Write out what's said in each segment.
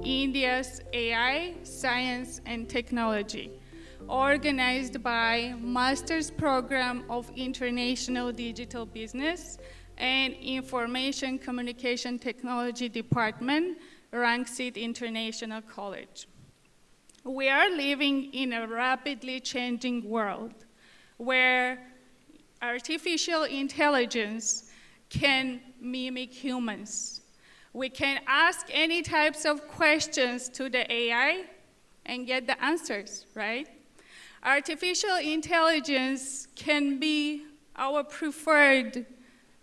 India's AI, Science and Technology, organized by Master's Program of International Digital Business and Information Communication Technology Department, Rangsit International College. We are living in a rapidly changing world where artificial intelligence can mimic humans. We can ask any types of questions to the AI and get the answers, right? Artificial intelligence can be our preferred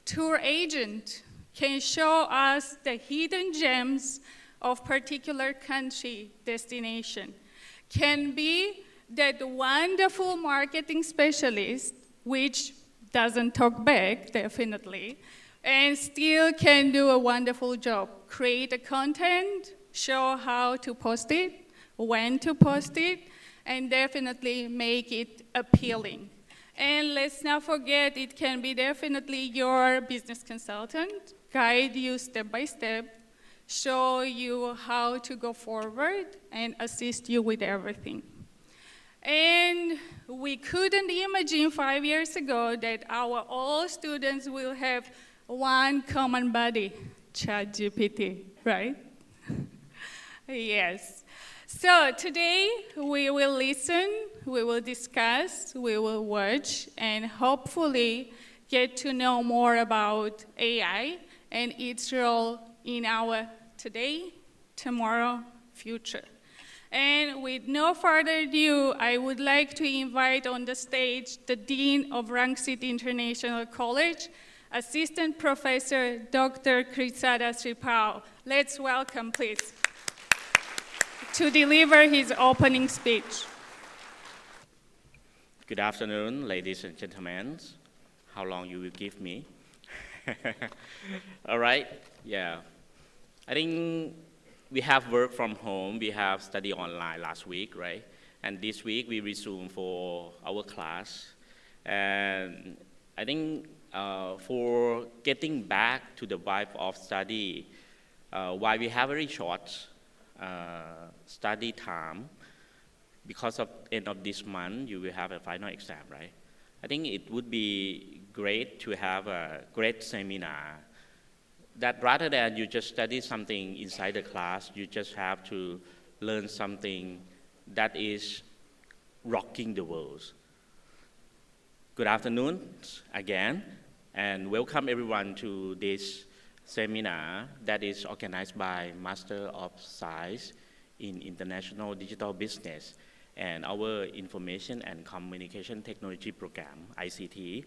tour agent, can show us the hidden gems of particular country destination, can be that wonderful marketing specialist, which doesn't talk back, definitely, and still can do a wonderful job. Create a content, show how to post it, when to post it, and definitely make it appealing. And let's not forget, it can be definitely your business consultant, guide you step by step, show you how to go forward, and assist you with everything. And we couldn't imagine 5 years ago that our all students will have one common buddy, ChatGPT, right? Yes. So today we will listen, we will discuss, we will watch, and hopefully get to know more about AI and its role in our today, tomorrow, future. And with no further ado, I would like to invite on the stage the Dean of Rangsit International College, Assistant Professor Dr. Krisada Sripao. Let's welcome, please, to deliver his opening speech. Good afternoon, ladies and gentlemen. How long you will give me? All right, yeah. I think we have work from home, we have study online last week, right? And this week we resume for our class. And I think for getting back to the vibe of study, while we have very short study time, because of end of this month, you will have a final exam, right? I think it would be great to have a great seminar that rather than you just study something inside the class, you just have to learn something that is rocking the world. Good afternoon again, and welcome everyone to this seminar that is organized by Master of Science in International Digital Business and our Information and Communication Technology Program, ICT.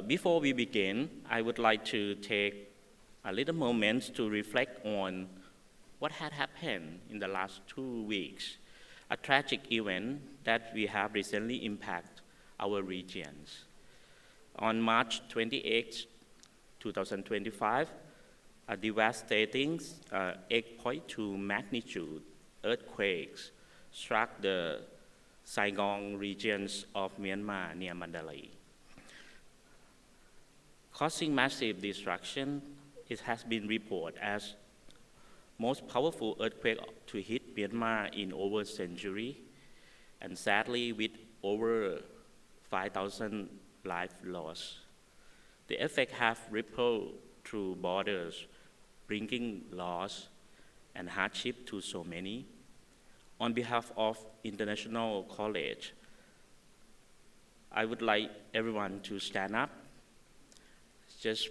Before we begin, I would like to take a little moment to reflect on what had happened in the last 2 weeks, a tragic event that we have recently impacted our regions. On March 28, 2025, a devastating 8.2 magnitude earthquake struck the Saigon regions of Myanmar near Mandalay. Causing massive destruction, it has been reported as most powerful earthquake to hit Myanmar in over a century, and sadly with over 5,000 lives lost. The effect have rippled through borders, bringing loss and hardship to so many. On behalf of International College, I would like everyone to stand up. Just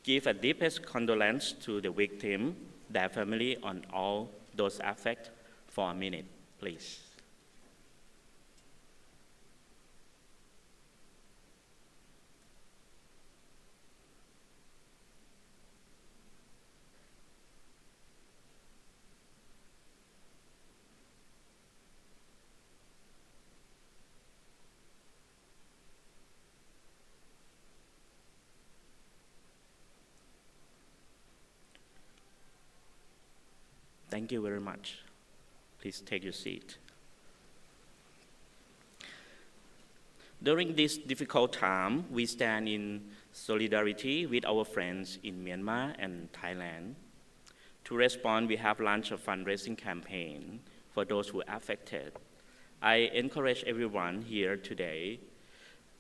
give a deepest condolence to the victim, their family, and all those affected for a minute, please. Thank you very much. Please take your seat. During this difficult time, we stand in solidarity with our friends in Myanmar and Thailand. To respond, we have launched a fundraising campaign for those who are affected. I encourage everyone here today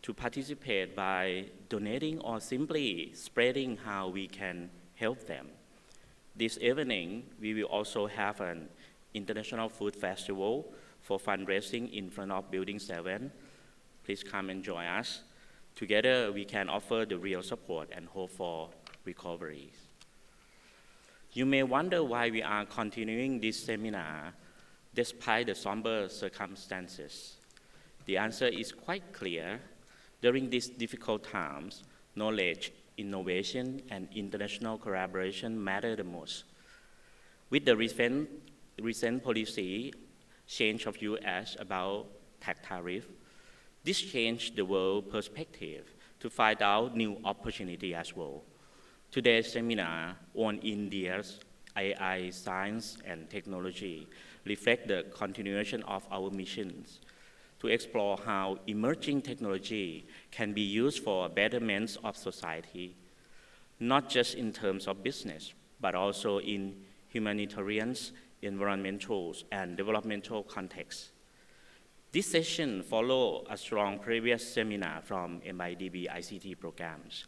to participate by donating or simply spreading how we can help them. This evening, we will also have an international food festival for fundraising in front of Building 7. Please come and join us. Together, we can offer the real support and hope for recovery. You may wonder why we are continuing this seminar despite the somber circumstances. The answer is quite clear. During these difficult times, knowledge, innovation, and international collaboration matter the most. With the recent policy change of U.S. about tax tariff, this changed the world perspective to find out new opportunity as well. Today's seminar on India's AI, science, and technology reflect the continuation of our missions to explore how emerging technology can be used for betterment of society, not just in terms of business, but also in humanitarian, environmental, and developmental contexts. This session follows a strong previous seminar from MIDB ICT programs.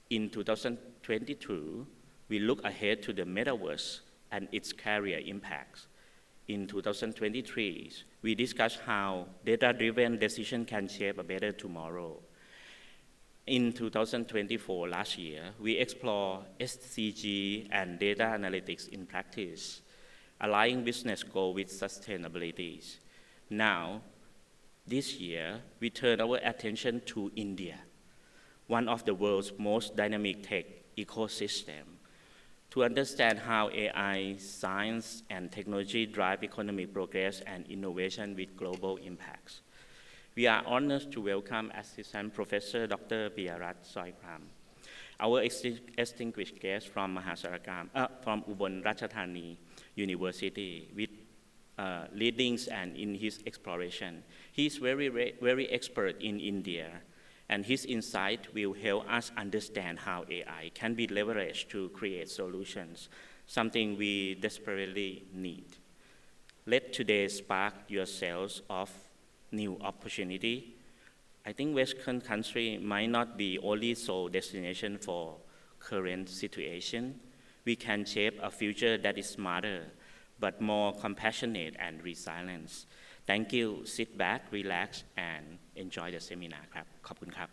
In 2022, we look ahead to the metaverse and its career impacts. In 2023, we discussed how data-driven decisions can shape a better tomorrow. In 2024, last year, we explored SCG and data analytics in practice, aligning business goals with sustainability. Now, this year, we turn our attention to India, one of the world's most dynamic tech ecosystems, to understand how AI, science, and technology drive economic progress and innovation with global impacts. We are honored to welcome Assistant Professor Dr. Piyarat Soikram, our distinguished guest from from Ubon Ratchathani University, with leadings and in his exploration. He is very expert in India, and his insight will help us understand how AI can be leveraged to create solutions, something we desperately need. Let today spark your sense of new opportunity. I think Western country might not be only sole destination for current situation. We can shape a future that is smarter, but more compassionate and resilient. Thank you. Sit back, relax, and enjoy the seminar. ครับ ขอบคุณครับ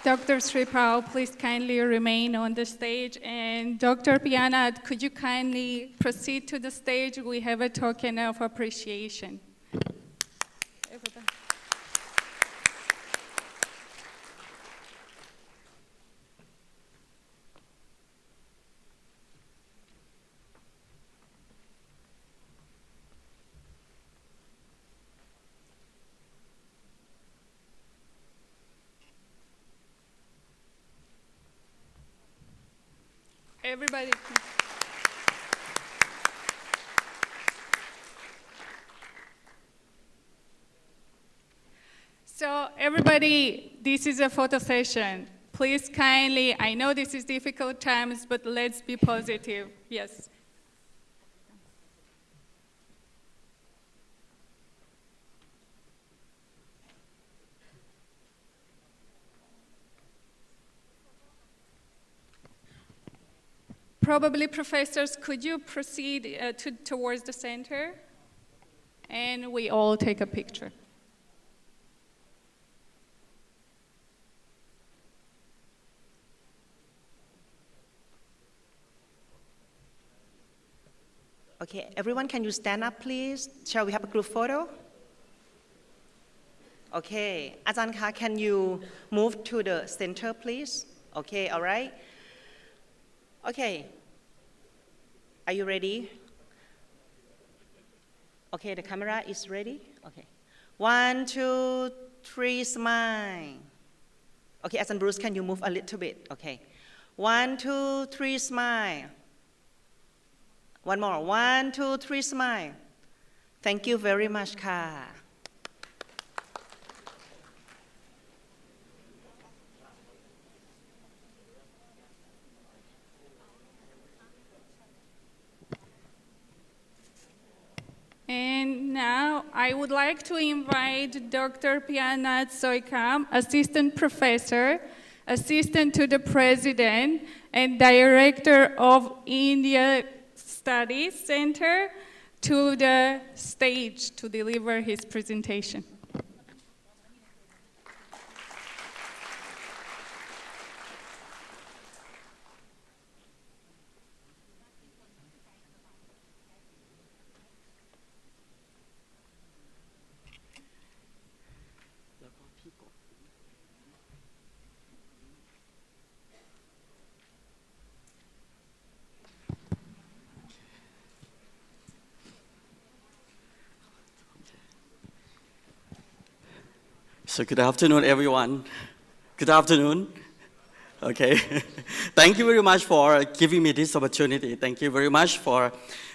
Dr. Sripal, please kindly remain on the stage. And Dr. Piyanat, could you kindly proceed to the stage? We have a token of appreciation. Everybody. Everybody. So everybody, this is a photo session. Please kindly, I know this is difficult times, but let's be positive. Yes. Probably, professors, could you proceed towards the center? And we all take a picture. Okay, everyone, can you stand up, please? Shall we have a group photo? Okay, Ajahn, can you move to the center, please? Okay, all right. Okay, are you ready? Okay, the camera is ready. Okay, 1, 2, 3, smile. Okay, Ajahn Bruce, can you move a little bit? Okay, 1, 2, 3, smile. One more, 1, 2, 3, smile. Thank you very much, Ka. I would like to invite Dr. Pianat Soikam, Assistant Professor, Assistant to the President, and Director of India Studies Center to the stage to deliver his presentation. So good afternoon, everyone. Good afternoon. Okay. Thank you very much for giving me this opportunity. Thank you very much for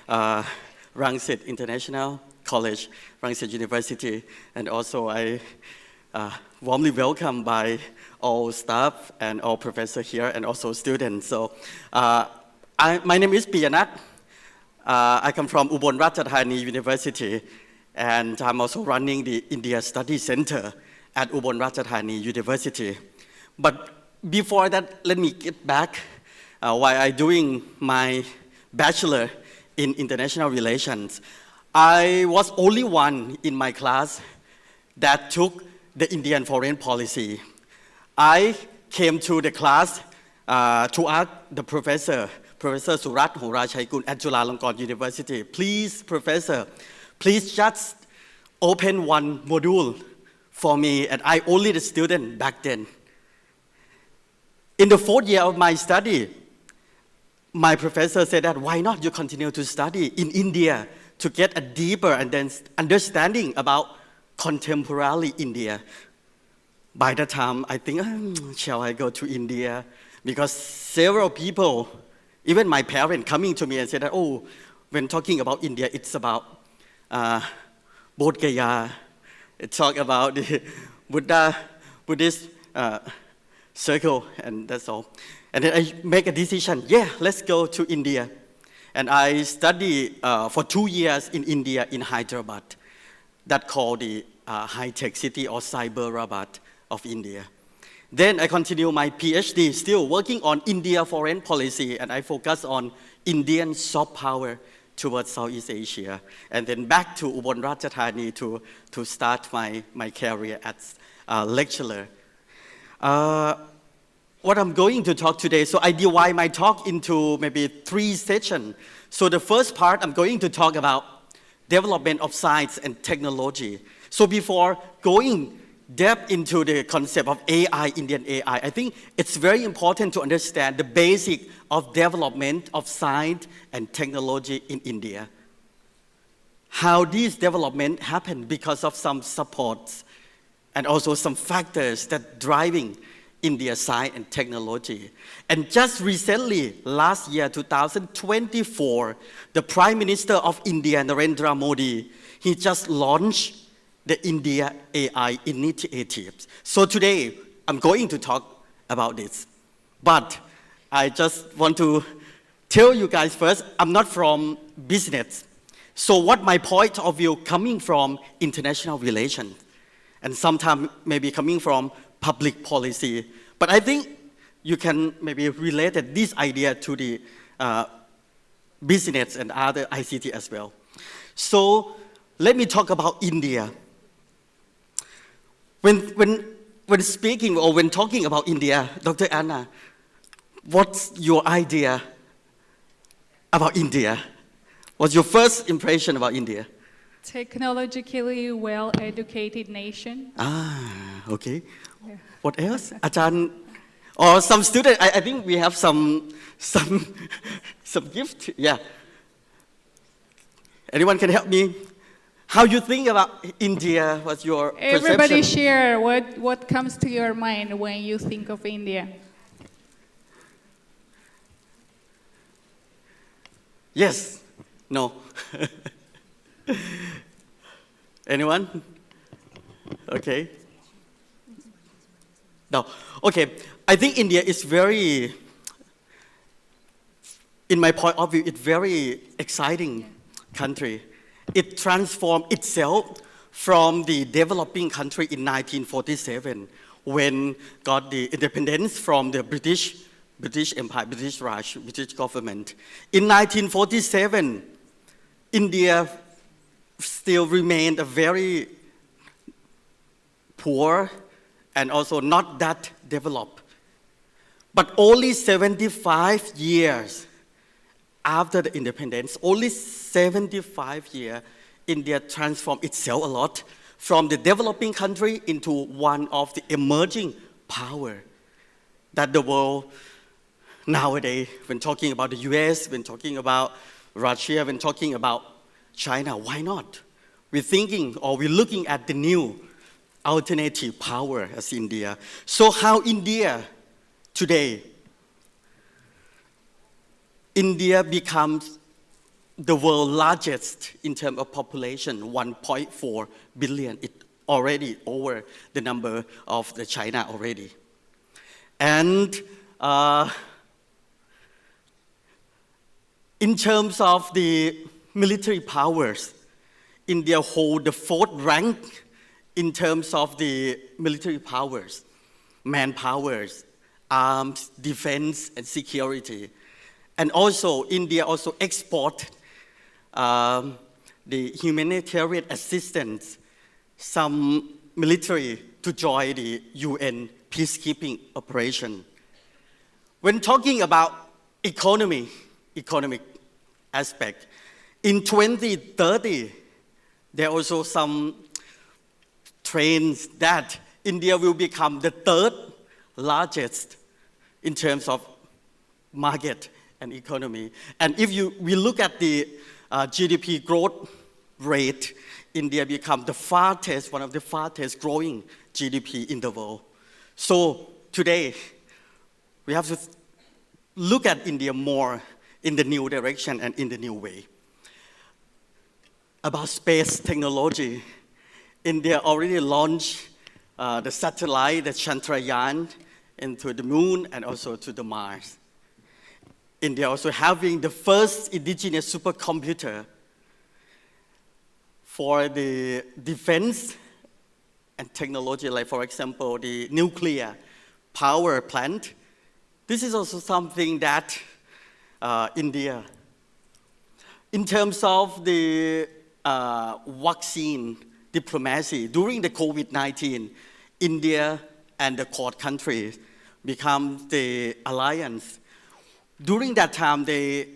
Rangsit International College, Rangsit University, and also I warmly welcome by all staff and all professors here and also students. So my name is Piyanat. I come from Ubon Ratchathani University, and I'm also running the India Study Center at Ubon Ratchathani University. But before that, let me get back while I'm doing my bachelor in international relations. I was only one in my class that took the Indian foreign policy. I came to the class to ask the professor, Professor Surat Horachaygun at Chulalongkorn University, please, professor, please just open one module for me, and I only the student back then. In the 4th year of my study, my professor said that why not you continue to study in India to get a deeper and then understanding about contemporary India. By the time I think, shall I go to India? Because several people, even my parents coming to me and said that, oh, when talking about India, it's about Bodh Gaya. It's talk about the Buddhist circle, and that's all. And then I make a decision, yeah, let's go to India. And I studied for 2 years in India in Hyderabad. That called the high-tech city or Cyberabad of India. Then I continue my PhD, still working on India foreign policy, and I focus on Indian soft power towards Southeast Asia. And then back to Ubon Ratchathani to start my career as a lecturer. What I'm going to talk today, so I divide my talk into maybe 3 sessions. So the first part, I'm going to talk about development of science and technology. So before going depth into the concept of AI, Indian AI, I think it's very important to understand the basic of development of science and technology in India. How these development happen because of some supports and also some factors that driving India science and technology. And just recently, last year, 2024, the Prime Minister of India, Narendra Modi, he just launched the India AI initiatives. So today, I'm going to talk about this. But I just want to tell you guys first, I'm not from business. So what my point of view coming from international relations, and sometimes maybe coming from public policy. But I think you can maybe relate this idea to the business and other ICT as well. So let me talk about India. When speaking or when talking about India, Dr. Anna, what's your idea about India? What's your first impression about India? Technologically well-educated nation. Okay. Yeah. What else? Ajahn, or some student, I think we have some gift. Yeah. Anyone can help me? How you think about India? What's your Everybody perception? share what comes to your mind when you think of India. Yes. No. Anyone? Okay. No. Okay. I think India is very, in my point of view, it's very exciting country. It transformed itself from the developing country in 1947 when got the independence from the British Empire, British Raj, British government. In 1947, India still remained a very poor and also not that developed. But only 75 years after the independence, only 75 years, India transformed itself a lot from the developing country into one of the emerging power that the world nowadays, when talking about the US, when talking about Russia, when talking about China, why not? We're thinking or we're looking at the new alternative power as India. So how India today, India becomes the world's largest in terms of population, 1.4 billion. It already over the number of the China already. And in terms of the military powers, India hold the fourth rank in terms of the military powers, manpowers, arms, defense, and security. And also, India also export the humanitarian assistance, some military to join the UN peacekeeping operation. When talking about economic aspect, in 2030, there are also some trends that India will become the third largest in terms of market and economy. And if we look at the GDP growth rate, India become the fastest, one of the fastest growing GDP in the world. So today, we have to look at India more in the new direction and in the new way. About space technology, India already launched the satellite, the Chandrayaan, into the moon and also to the Mars. India also having the first indigenous supercomputer for the defense and technology, like for example, the nuclear power plant. This is also something that India, in terms of the vaccine diplomacy, during the COVID-19, India and the Quad countries become the alliance. During that time, they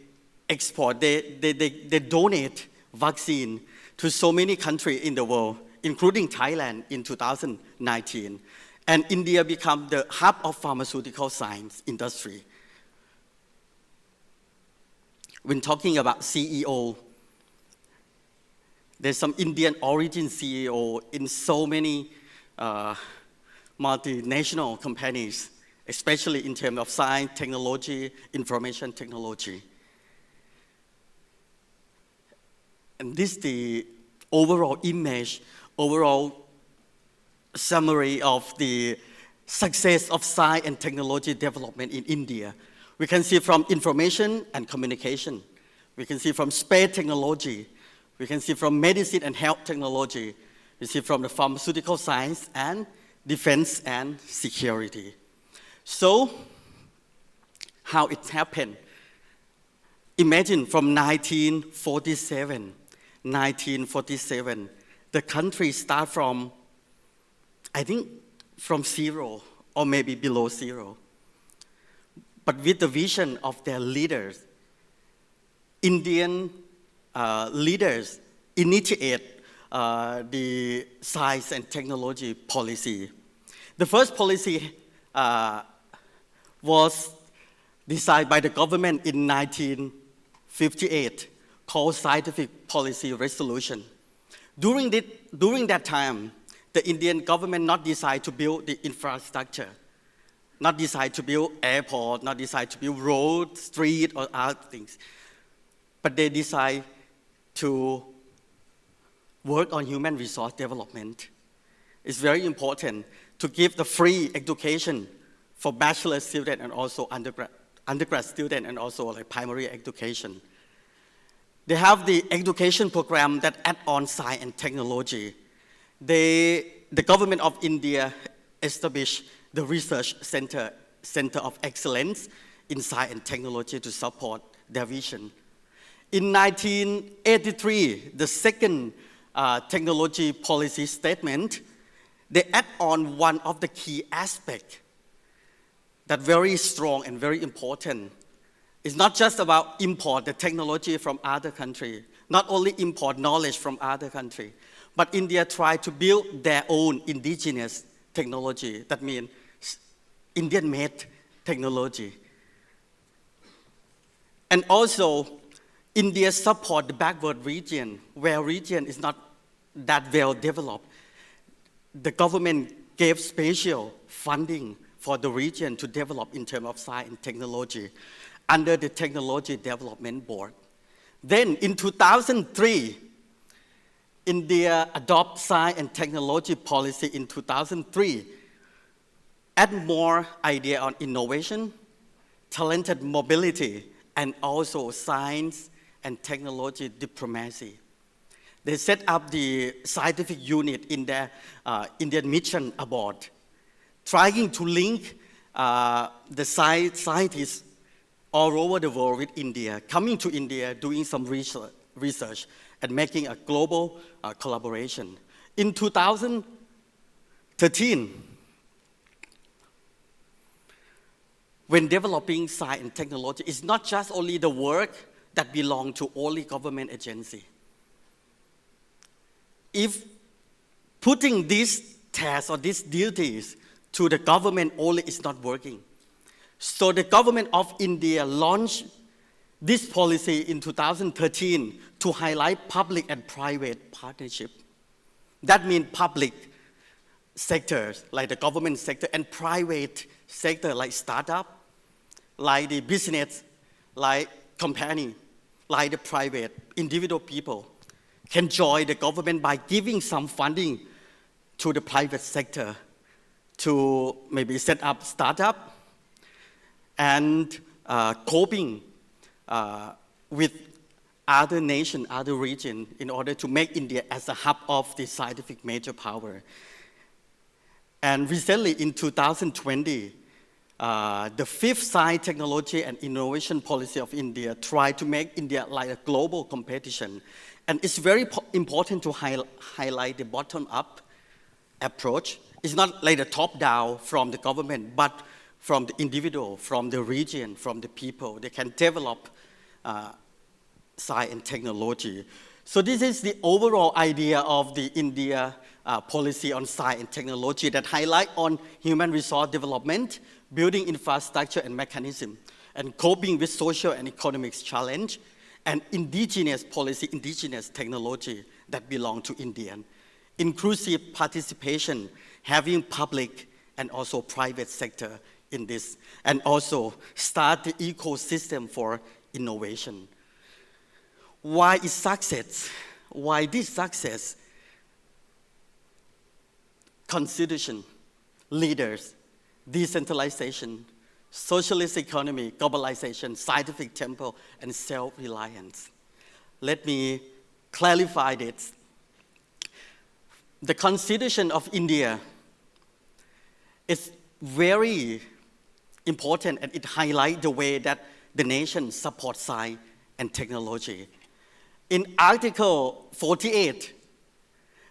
donate vaccine to so many countries in the world, including Thailand in 2019. And India became the hub of pharmaceutical science industry. When talking about CEO, there's some Indian origin CEO in so many multinational companies, especially in terms of science, technology, information technology. And this is the overall image, overall summary of the success of science and technology development in India. We can see from information and communication. We can see from space technology. We can see from medicine and health technology. We see from the pharmaceutical science and defense and security. So, how it happened? Imagine from 1947, the country start from, I think, from zero or maybe below zero. But with the vision of their leaders, Indian leaders initiate the science and technology policy. The first policy was decided by the government in 1958, called Scientific Policy Resolution. During that time, the Indian government not decide to build the infrastructure, not decide to build airport, not decide to build road, street, or other things. But they decide to work on human resource development. It's very important to give the free education for bachelor student and also undergrad student and also like primary education. They have the education program that add on science and technology. the government of India established the research center of excellence in science and technology to support their vision. In 1983, the second technology policy statement, they add on one of the key aspects that very strong and very important. It's not just about import the technology from other countries, not only import knowledge from other countries, but India tried to build their own indigenous technology. That means Indian-made technology. And also, India support the backward region, where region is not that well developed. The government gave special funding for the region to develop in terms of science and technology under the Technology Development Board. Then in 2003, India adopted science and technology policy in 2003, add more idea on innovation, talented mobility, and also science and technology diplomacy. They set up the scientific unit in their Indian mission abroad, trying to link the scientists all over the world with India, coming to India, doing some research and making a global collaboration. In 2013, when developing science and technology, it's not just only the work that belong to only government agency. If putting these tasks or these duties to the government only is not working. So the government of India launched this policy in 2013 to highlight public and private partnership. That means public sectors like the government sector and private sector like startup, like the business, like company, like the private individual people can join the government by giving some funding to the private sector to maybe set up startup and coping with other nations, other regions in order to make India as a hub of the scientific major power. And recently in 2020, the fifth science, technology, and innovation policy of India tried to make India like a global competition. And it's very important to highlight the bottom-up approach. It's not like the top-down from the government, but from the individual, from the region, from the people. They can develop science and technology. So this is the overall idea of the India policy on science and technology that highlight on human resource development, building infrastructure and mechanism, and coping with social and economic challenge, and indigenous policy, indigenous technology that belong to Indian. Inclusive participation, having public and also private sector in this, and also start the ecosystem for innovation. Why is success? Why this success? Constitution, leaders, decentralization, socialist economy, globalization, scientific tempo, and self-reliance. Let me clarify this. The Constitution of India is very important, and it highlights the way that the nation supports science and technology. In Article 48,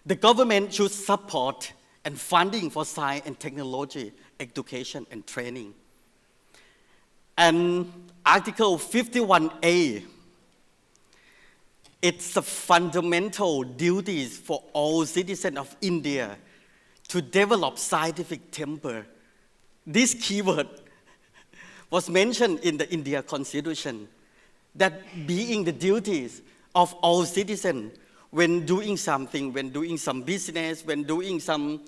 the government should support and funding for science and technology, education and training. And Article 51A, it's a fundamental duties for all citizens of India to develop scientific temper. This keyword was mentioned in the India Constitution, that being the duties of all citizens when doing something, when doing some business, when doing some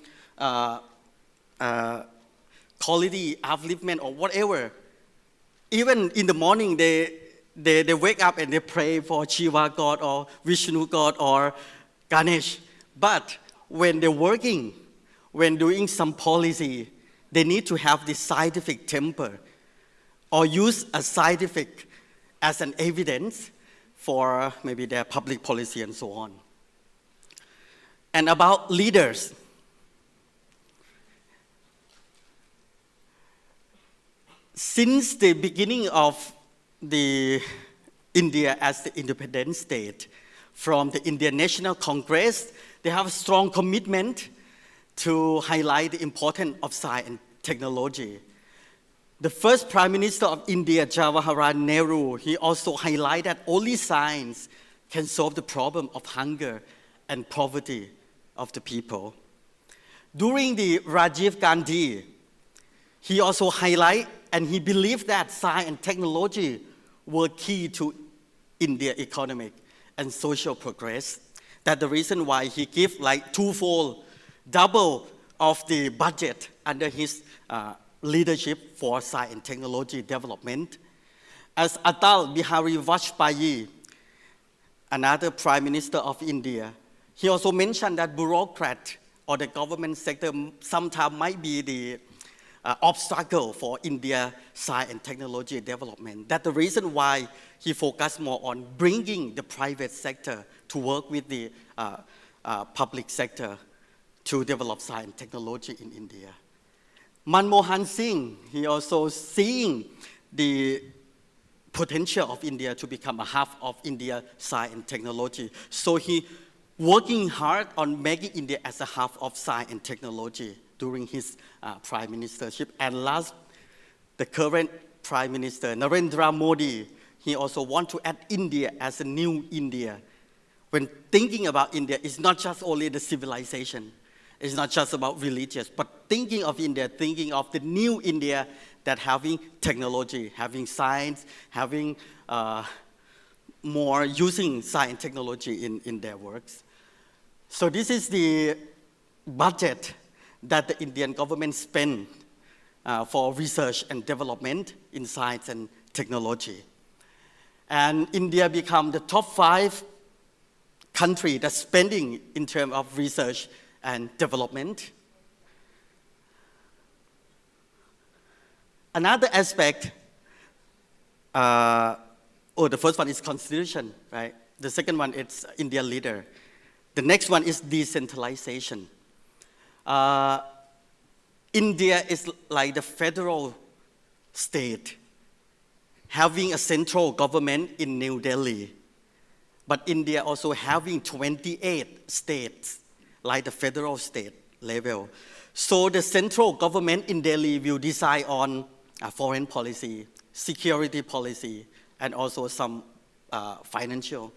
quality upliftment or whatever. Even in the morning, they wake up and they pray for Shiva God or Vishnu God or Ganesh. But when they're working, when doing some policy, they need to have this scientific temper or use a scientific as an evidence for maybe their public policy and so on. And about leaders, since the beginning of the India as the independent state, from the Indian National Congress, they have a strong commitment to highlight the importance of science and technology. The first Prime Minister of India, Jawaharlal Nehru, he also highlighted that only science can solve the problem of hunger and poverty of the people. During the Rajiv Gandhi, he also highlighted and he believed that science and technology were key to India's economic and social progress. That's the reason why he gave like twofold, double of the budget under his leadership for science and technology development. As Atal Bihari Vajpayee, another Prime Minister of India, he also mentioned that bureaucrat or the government sector sometimes might be the obstacle for India's science and technology development. That's the reason why he focused more on bringing the private sector to work with the public sector to develop science and technology in India. Manmohan Singh, he also seeing the potential of India to become a hub of India science and technology. So he working hard on making India as a hub of science and technology during his prime ministership. And last, the current Prime Minister, Narendra Modi, he also want to add India as a new India. When thinking about India, it's not just only the civilization, it's not just about religious, but thinking of India, thinking of the new India that having technology, having science, having more using science and technology in their works. So this is the budget that the Indian government spent for research and development in science and technology. And India become the top 5 country that's spending in terms of research and development. Another aspect, the first one is constitution, right? The second one is India leader. The next one is decentralization. India is like the federal state, having a central government in New Delhi. But India also having 28 states, like the federal state level. So the central government in Delhi will decide on foreign policy, security policy, and also some financial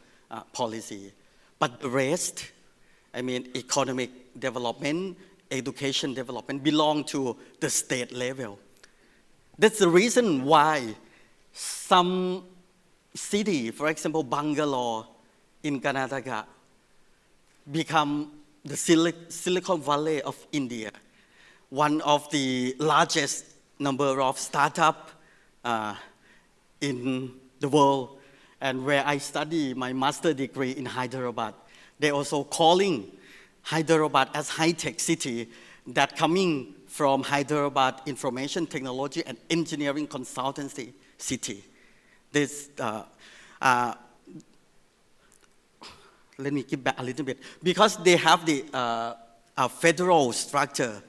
policy. But the rest, I mean, economic development, education development belong to the state level. That's the reason why some city, for example, Bangalore in Karnataka, become the Silicon Valley of India, one of the largest number of startups in the world. And where I study my master's degree in Hyderabad, they also calling Hyderabad as high-tech city that coming from Hyderabad Information Technology and Engineering Consultancy City. This, let me give back a little bit. Because they have the federal structure,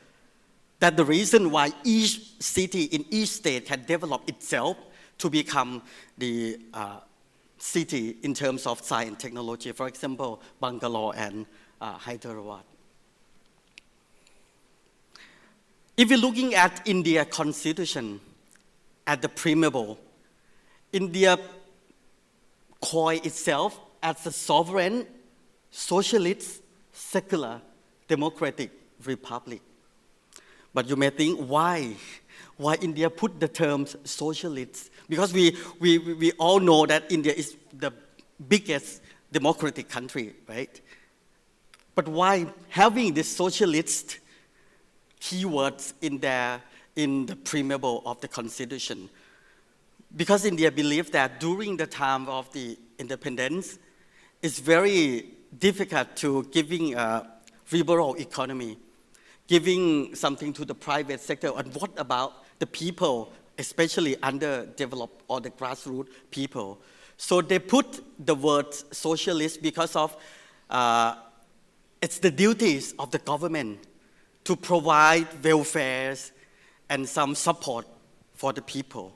that's the reason why each city in each state can develop itself to become the city in terms of science and technology. For example, Bangalore and Hyderabad. If you're looking at India constitution at the preamble, India calls itself as a sovereign, socialist, secular, democratic republic. But you may think, why India put the terms socialist? Because we all know that India is the biggest democratic country, right? But why having this socialist keywords in the preamble of the constitution? Because India believed that during the time of the independence, it's very difficult to giving a liberal economy, giving something to the private sector. And what about the people, especially underdeveloped or the grassroots people? So they put the word socialist because of it's the duties of the government to provide welfare and some support for the people.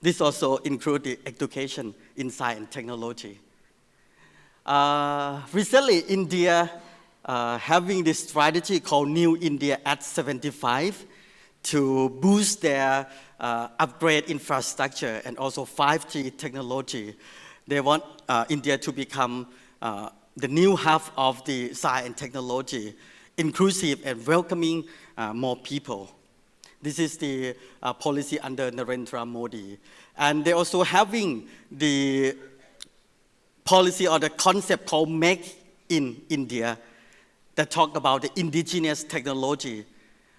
This also includes the education in science and technology. Recently, India having this strategy called New India at 75 to boost their upgrade infrastructure and also 5G technology. They want India to become the new hub of the science and technology, inclusive and welcoming more people. This is the policy under Narendra Modi. And they're also having the policy or the concept called Make in India that talk about the indigenous technology.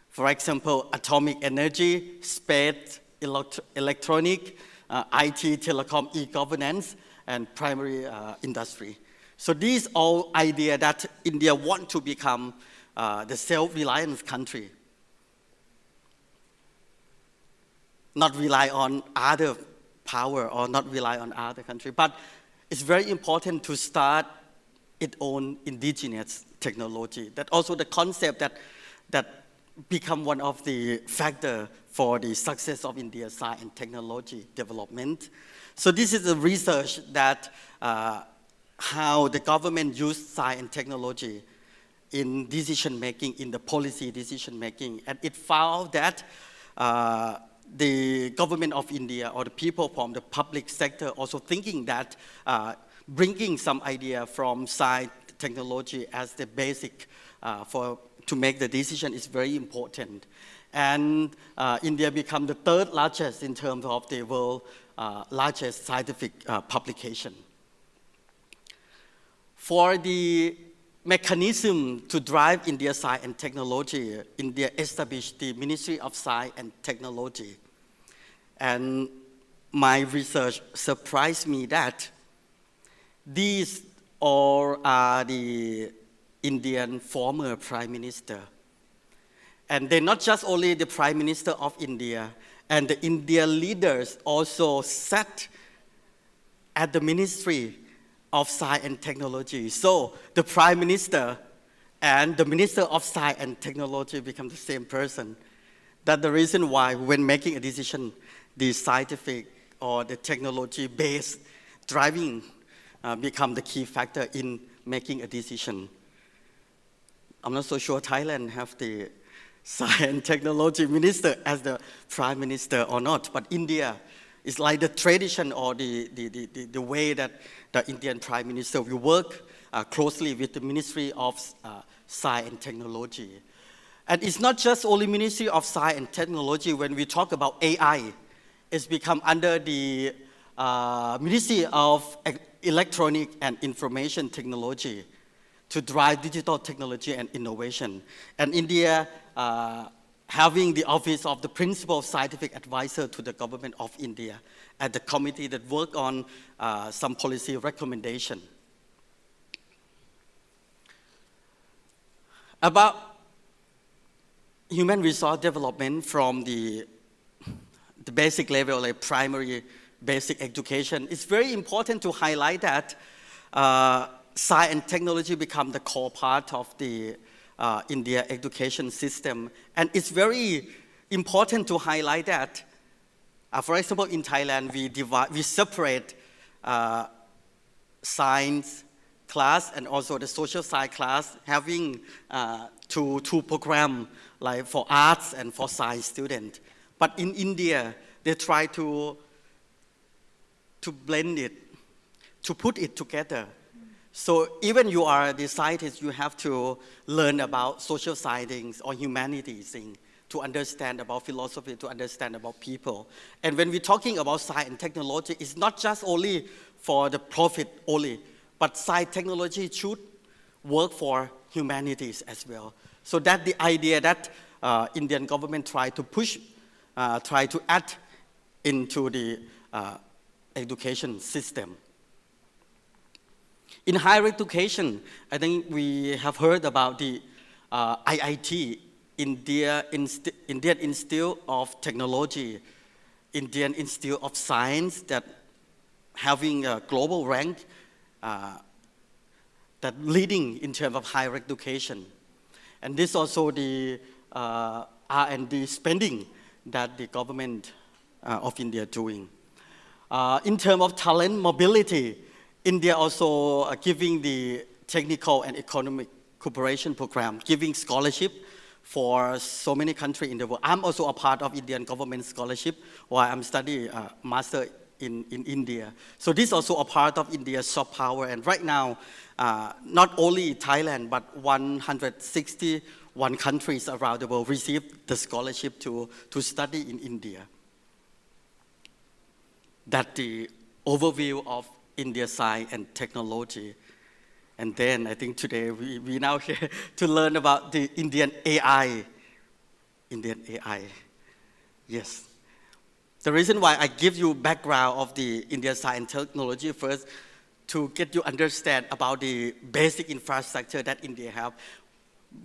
For example, atomic energy, space, electronic, IT, telecom, e-governance, and primary industry. So these all ideas that India want to become the self-reliant country. Not rely on other power or not rely on other country. But it's very important to start its own indigenous technology. That also the concept that become one of the factors for the success of India's science and technology development. So this is a research that how the government used science and technology in decision making, in the policy decision making. And it found that the government of India or the people from the public sector also thinking that bringing some idea from science technology as the basic to make the decision is very important. And India become the third largest in terms of the world largest scientific publication. For the mechanism to drive India's science and technology, India established the Ministry of Science and Technology. And my research surprised me that these all are the Indian former prime minister. And they're not just only the prime minister of India, and the Indian leaders also sat at the Ministry of Science and Technology. So the Prime Minister and the Minister of Science and Technology become the same person. That's the reason why when making a decision, the scientific or the technology-based driving become the key factor in making a decision. I'm not so sure Thailand have the Science and Technology Minister as the Prime Minister or not, but India is like the tradition or the way that the Indian Prime Minister will work closely with the Ministry of Science and Technology. And it's not just only Ministry of Science and Technology. When we talk about AI, it's become under the Ministry of Electronic and Information Technology to drive digital technology and innovation. And India having the office of the Principal Scientific Advisor to the Government of India at the committee that work on some policy recommendation. About human resource development from the basic level, like primary basic education, it's very important to highlight that science and technology become the core part of the India education system. And it's very important to highlight that, for example, in Thailand, we separate science class and also the social science class, having two programs like for arts and for science students. But in India, they try to blend it, to put it together. So even you are the scientist, you have to learn about social science or humanities thing to understand about philosophy, to understand about people. And when we're talking about science and technology, it's not just only for the profit only, but science technology should work for humanities as well. So that's the idea that Indian government try to push, try to add into the education system. In higher education, I think we have heard about the IIT, Indian Institute of Technology, Indian Institute of Science, that having a global rank that leading in terms of higher education. And this also the R&D spending that the government of India doing. In terms of talent mobility, India also giving the technical and economic cooperation program, giving scholarship for so many countries in the world. I'm also a part of Indian government scholarship while I'm studying master in India. So this is also a part of India's soft power. And right now, not only Thailand, but 161 countries around the world receive the scholarship to study in India. That's the overview of India science and technology. And then I think today we now here to learn about the Indian AI. Indian AI, yes. The reason why I give you background of the Indian science and technology first, to get you understand about the basic infrastructure that India have.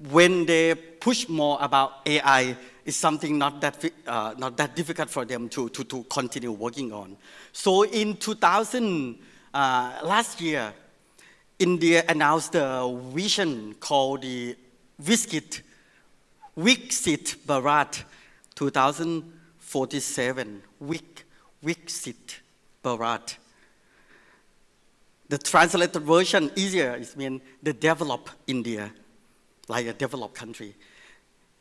When they push more about AI, it's something not that difficult for them to continue working on. So in 2000, last year, India announced a vision called the Viksit Bharat 2047. Viksit Bharat. The translated version easier is mean the developed India, like a developed country.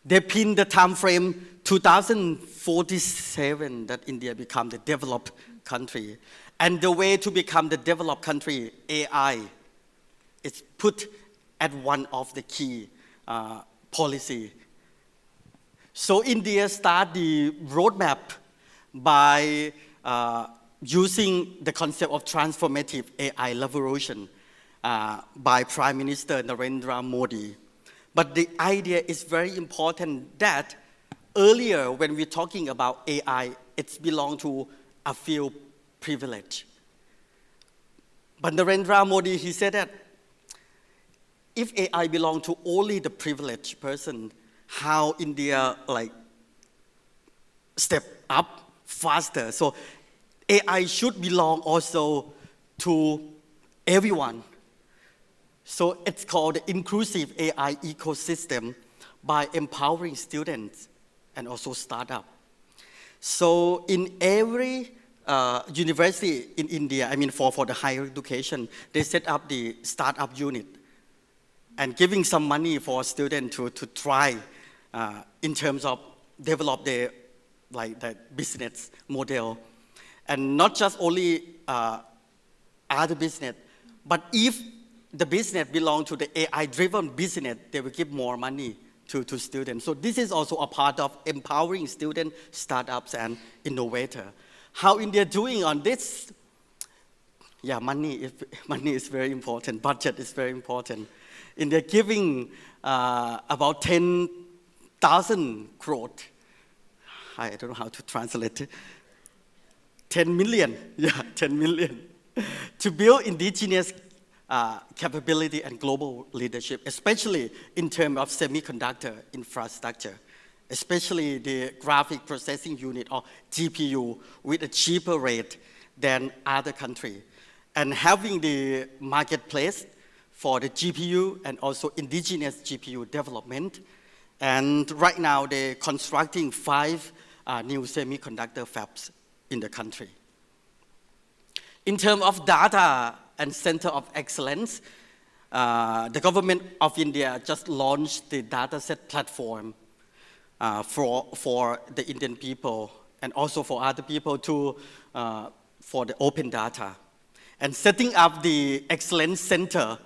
They pin the time frame 2047 that India become the developed country. And the way to become the developed country, AI, is put at one of the key policy. So India start the roadmap by using the concept of transformative AI revolution by Prime Minister Narendra Modi. But the idea is very important that earlier when we're talking about AI, it's belonged to a few privilege. But Narendra Modi, he said that if AI belongs to only the privileged person, how India like step up faster. So AI should belong also to everyone. So it's called the inclusive AI ecosystem by empowering students and also startup. So in every university in India, I mean for the higher education, they set up the startup unit and giving some money for students to try in terms of develop their like the business model. And not just only other business, but if the business belongs to the AI-driven business, they will give more money to students. So this is also a part of empowering students, startups, and innovators. How India doing on this? Yeah, money is very important. Budget is very important. India giving about 10,000 crore. I don't know how to translate it. 10 million, yeah, 10 million, to build indigenous capability and global leadership, especially in terms of semiconductor infrastructure, especially the graphic processing unit or GPU with a cheaper rate than other countries, and having the marketplace for the GPU and also indigenous GPU development. And right now they're constructing 5 new semiconductor fabs in the country. In terms of data and center of excellence, the government of India just launched the dataset platform for the Indian people and also for other people for the open data. And setting up the excellence center,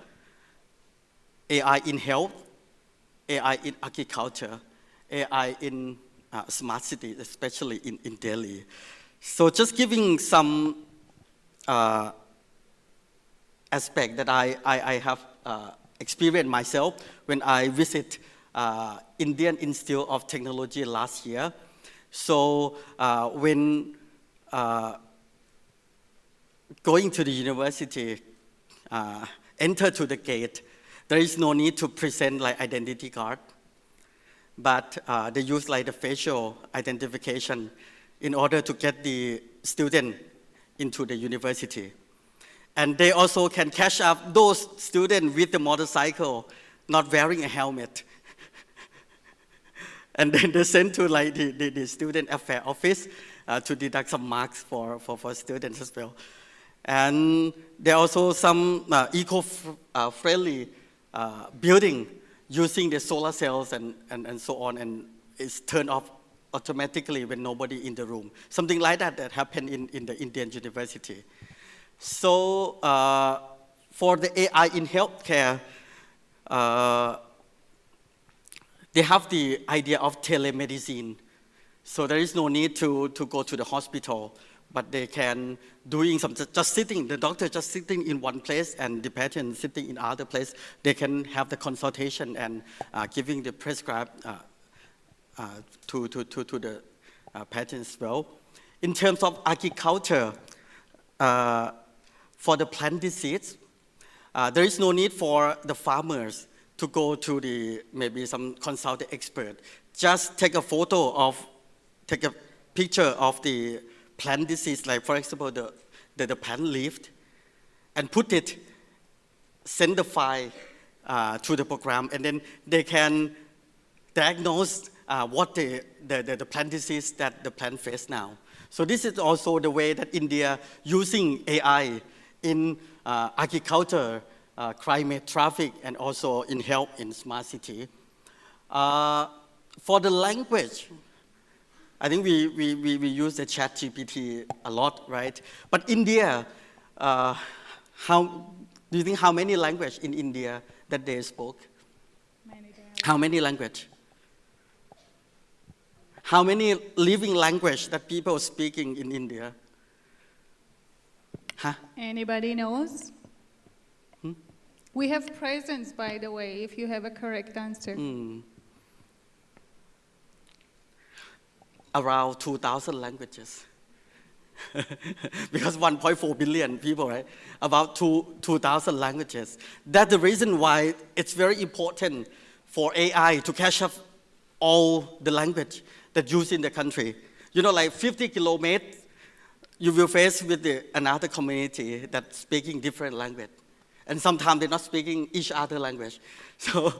AI in health, AI in agriculture, AI in smart cities, especially in Delhi. So just giving some aspect that I have experienced myself when I visit Indian Institute of Technology last year. So when going to the university, enter to the gate, there is no need to present like identity card, but they use like the facial identification in order to get the student into the university. And they also can catch up those students with the motorcycle not wearing a helmet. And then they send to like the student affair office to deduct some marks for students as well. And there are also some eco-friendly building using the solar cells and so on, and it's turned off automatically when nobody in the room. Something like that happened in the Indian university. So for the AI in healthcare, they have the idea of telemedicine. So there is no need to go to the hospital, but they can doing some, just sitting, the doctor just sitting in one place and the patient sitting in other place. They can have the consultation and giving the prescribe to the patient as well. In terms of agriculture, for the plant disease, there is no need for the farmers to go to maybe some consultant expert. Just take a picture of the plant disease, like for example, the plant leaf, and put it, send the file to the program, and then they can diagnose what the plant disease that the plant face now. So this is also the way that India using AI in agriculture, climate, traffic, and also in health in smart city. For the language, I think we use the chat GPT a lot, right? But India, do you think how many languages in India that they spoke? How many languages? How many living language that people speaking in India? Huh? Anybody knows? We have presents, by the way, if you have a correct answer. Around 2,000 languages. Because 1.4 billion people, right? About 2,000 languages. That's the reason why it's very important for AI to catch up all the language that used in the country. You know, like 50 kilometers, you will face with another community that's speaking different language. And sometimes they're not speaking each other language. So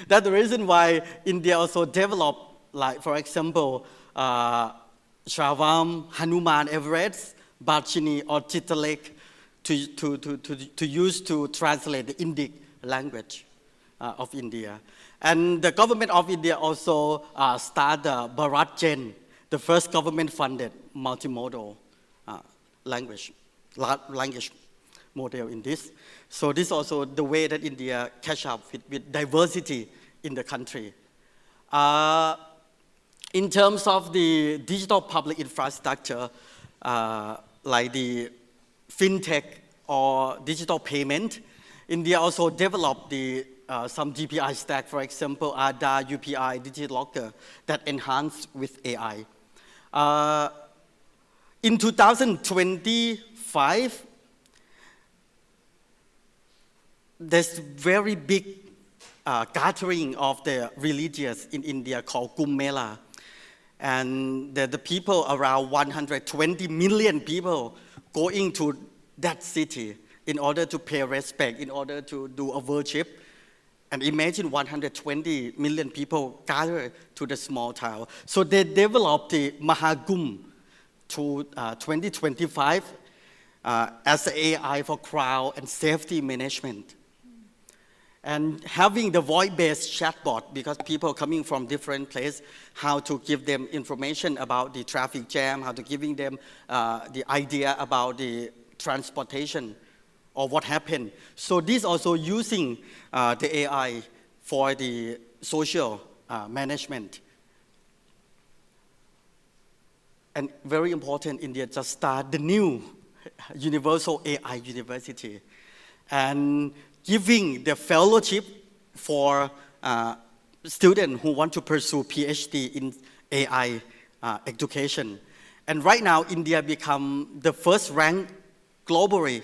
that's the reason why India also developed, like for example, Shravam, Hanuman, Everest, Barchini, or Chitalek to use to translate the Indic language of India. And the government of India also started Bharat Gen, the first government-funded multimodal language model in this. So this is also the way that India catch up with diversity in the country. In terms of the digital public infrastructure, like the fintech or digital payment, India also developed some DPI stack, for example, Aadhaar, UPI, DigiLocker, that enhanced with AI. In 2025, there's very big gathering of the religious in India called Kumbh Mela. And the people, around 120 million people, going to that city in order to pay respect, in order to do a worship. And imagine 120 million people gather to the small town. So they developed the Mahagum to 2025 as AI for crowd and safety management. And having the voice-based chatbot, because people coming from different places, how to give them information about the traffic jam, how to giving them the idea about the transportation or what happened. So this also using the AI for the social management. And very important, India just started the new Universal AI University. And giving the fellowship for students who want to pursue PhD in AI education. And right now, India become the first rank globally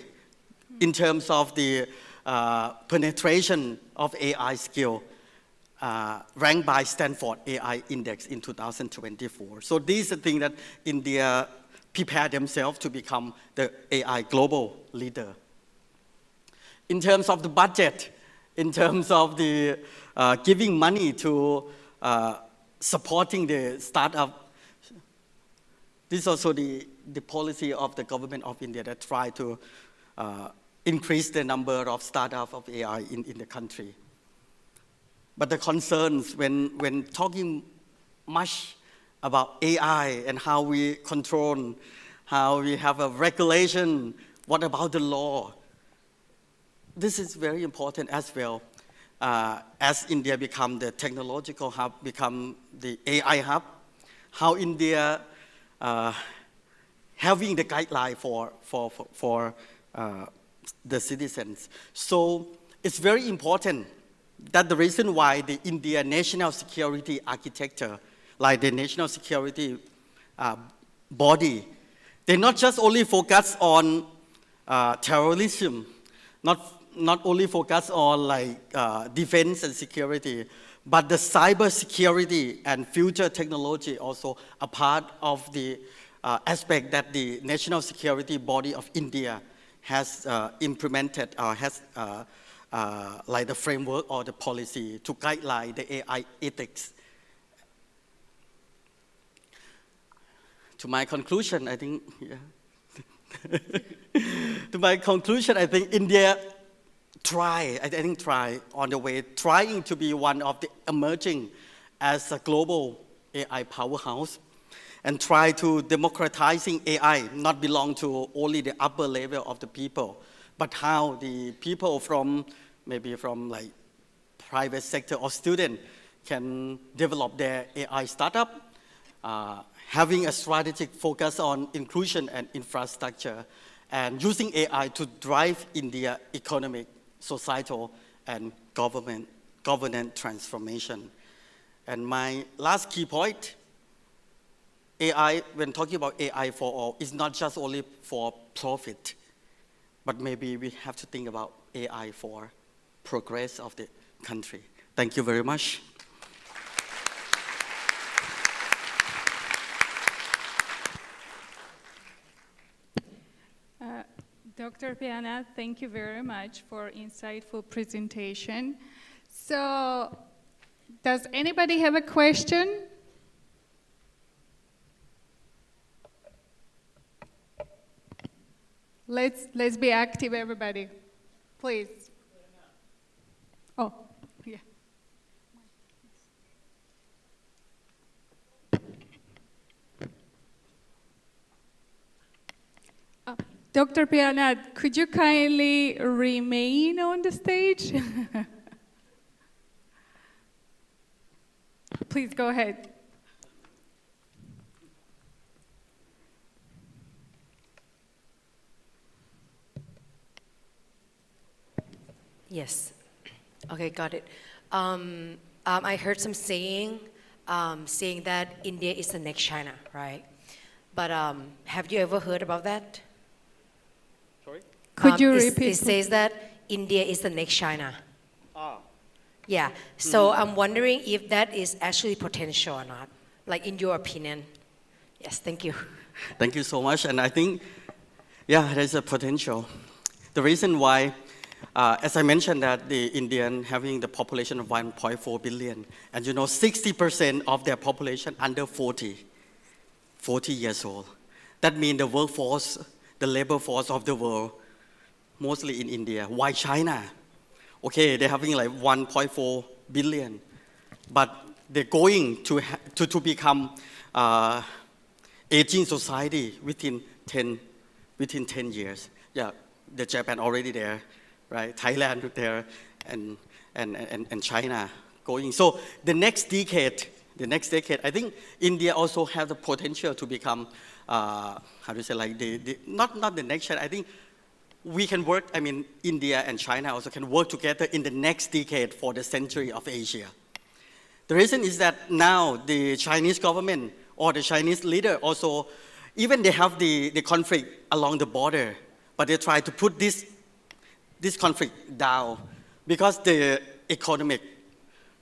in terms of the penetration of AI skill, ranked by Stanford AI Index in 2024. So these are things that India prepared themselves to become the AI global leader. in terms of the budget, in terms of the giving money to supporting the startup. This is also the policy of the government of India that try to increase the number of startups of AI in the country. But the concerns when talking much about AI and how we control, how we have a regulation, what about the law? This is very important as well. As India become the technological hub, become the AI hub, how India having the guideline for the citizens. So it's very important that the reason why the India national security architecture, like the national security body, they not just only focus on terrorism, not only focus on like defense and security, but the cyber security and future technology also a part of the aspect that the national security body of India has implemented or has like the framework or the policy to guideline the AI ethics. To my conclusion, I think, to my conclusion, I think India try on the way, trying to be one of the emerging as a global AI powerhouse and try to democratizing AI, not belong to only the upper level of the people, but how the people from, maybe from like private sector or student can develop their AI startup, having a strategic focus on inclusion and infrastructure, and using AI to drive India economic, societal, and governance transformation. And my last key point, AI, when talking about AI for all, is not just only for profit, but maybe we have to think about AI for progress of the country. Thank you very much. Dr. Piana, thank you very much for insightful presentation. So, does anybody have a question? Let's be active, everybody. Please. Oh, yeah. Dr. Piana, could you kindly remain on the stage? Please go ahead. Yes. Okay, got it. I heard some saying that India is the next China, right? But have you ever heard about that? Sorry? Could you repeat? It says that India is the next China. Ah. Yeah. So I'm wondering if that is actually potential or not, like in your opinion. Yes, thank you. Thank you so much. And I think, yeah, there's a potential. The reason why, as I mentioned that the Indian having the population of 1.4 billion, and 60% of their population under 40 years old. That means the workforce, the labor force of the world, mostly in India. Why China? Okay, they're having like 1.4 billion, but they're going to become aging society within 10 years. Yeah, the Japan already there, right? Thailand there, and China going. So the next decade, I think India also has the potential to become, how do you say, like not the next generation. I think we can work, India and China also can work together in the next decade for the century of Asia. The reason is that now the Chinese government or the Chinese leader also, even they have the conflict along the border, but they try to put this conflict down because the economic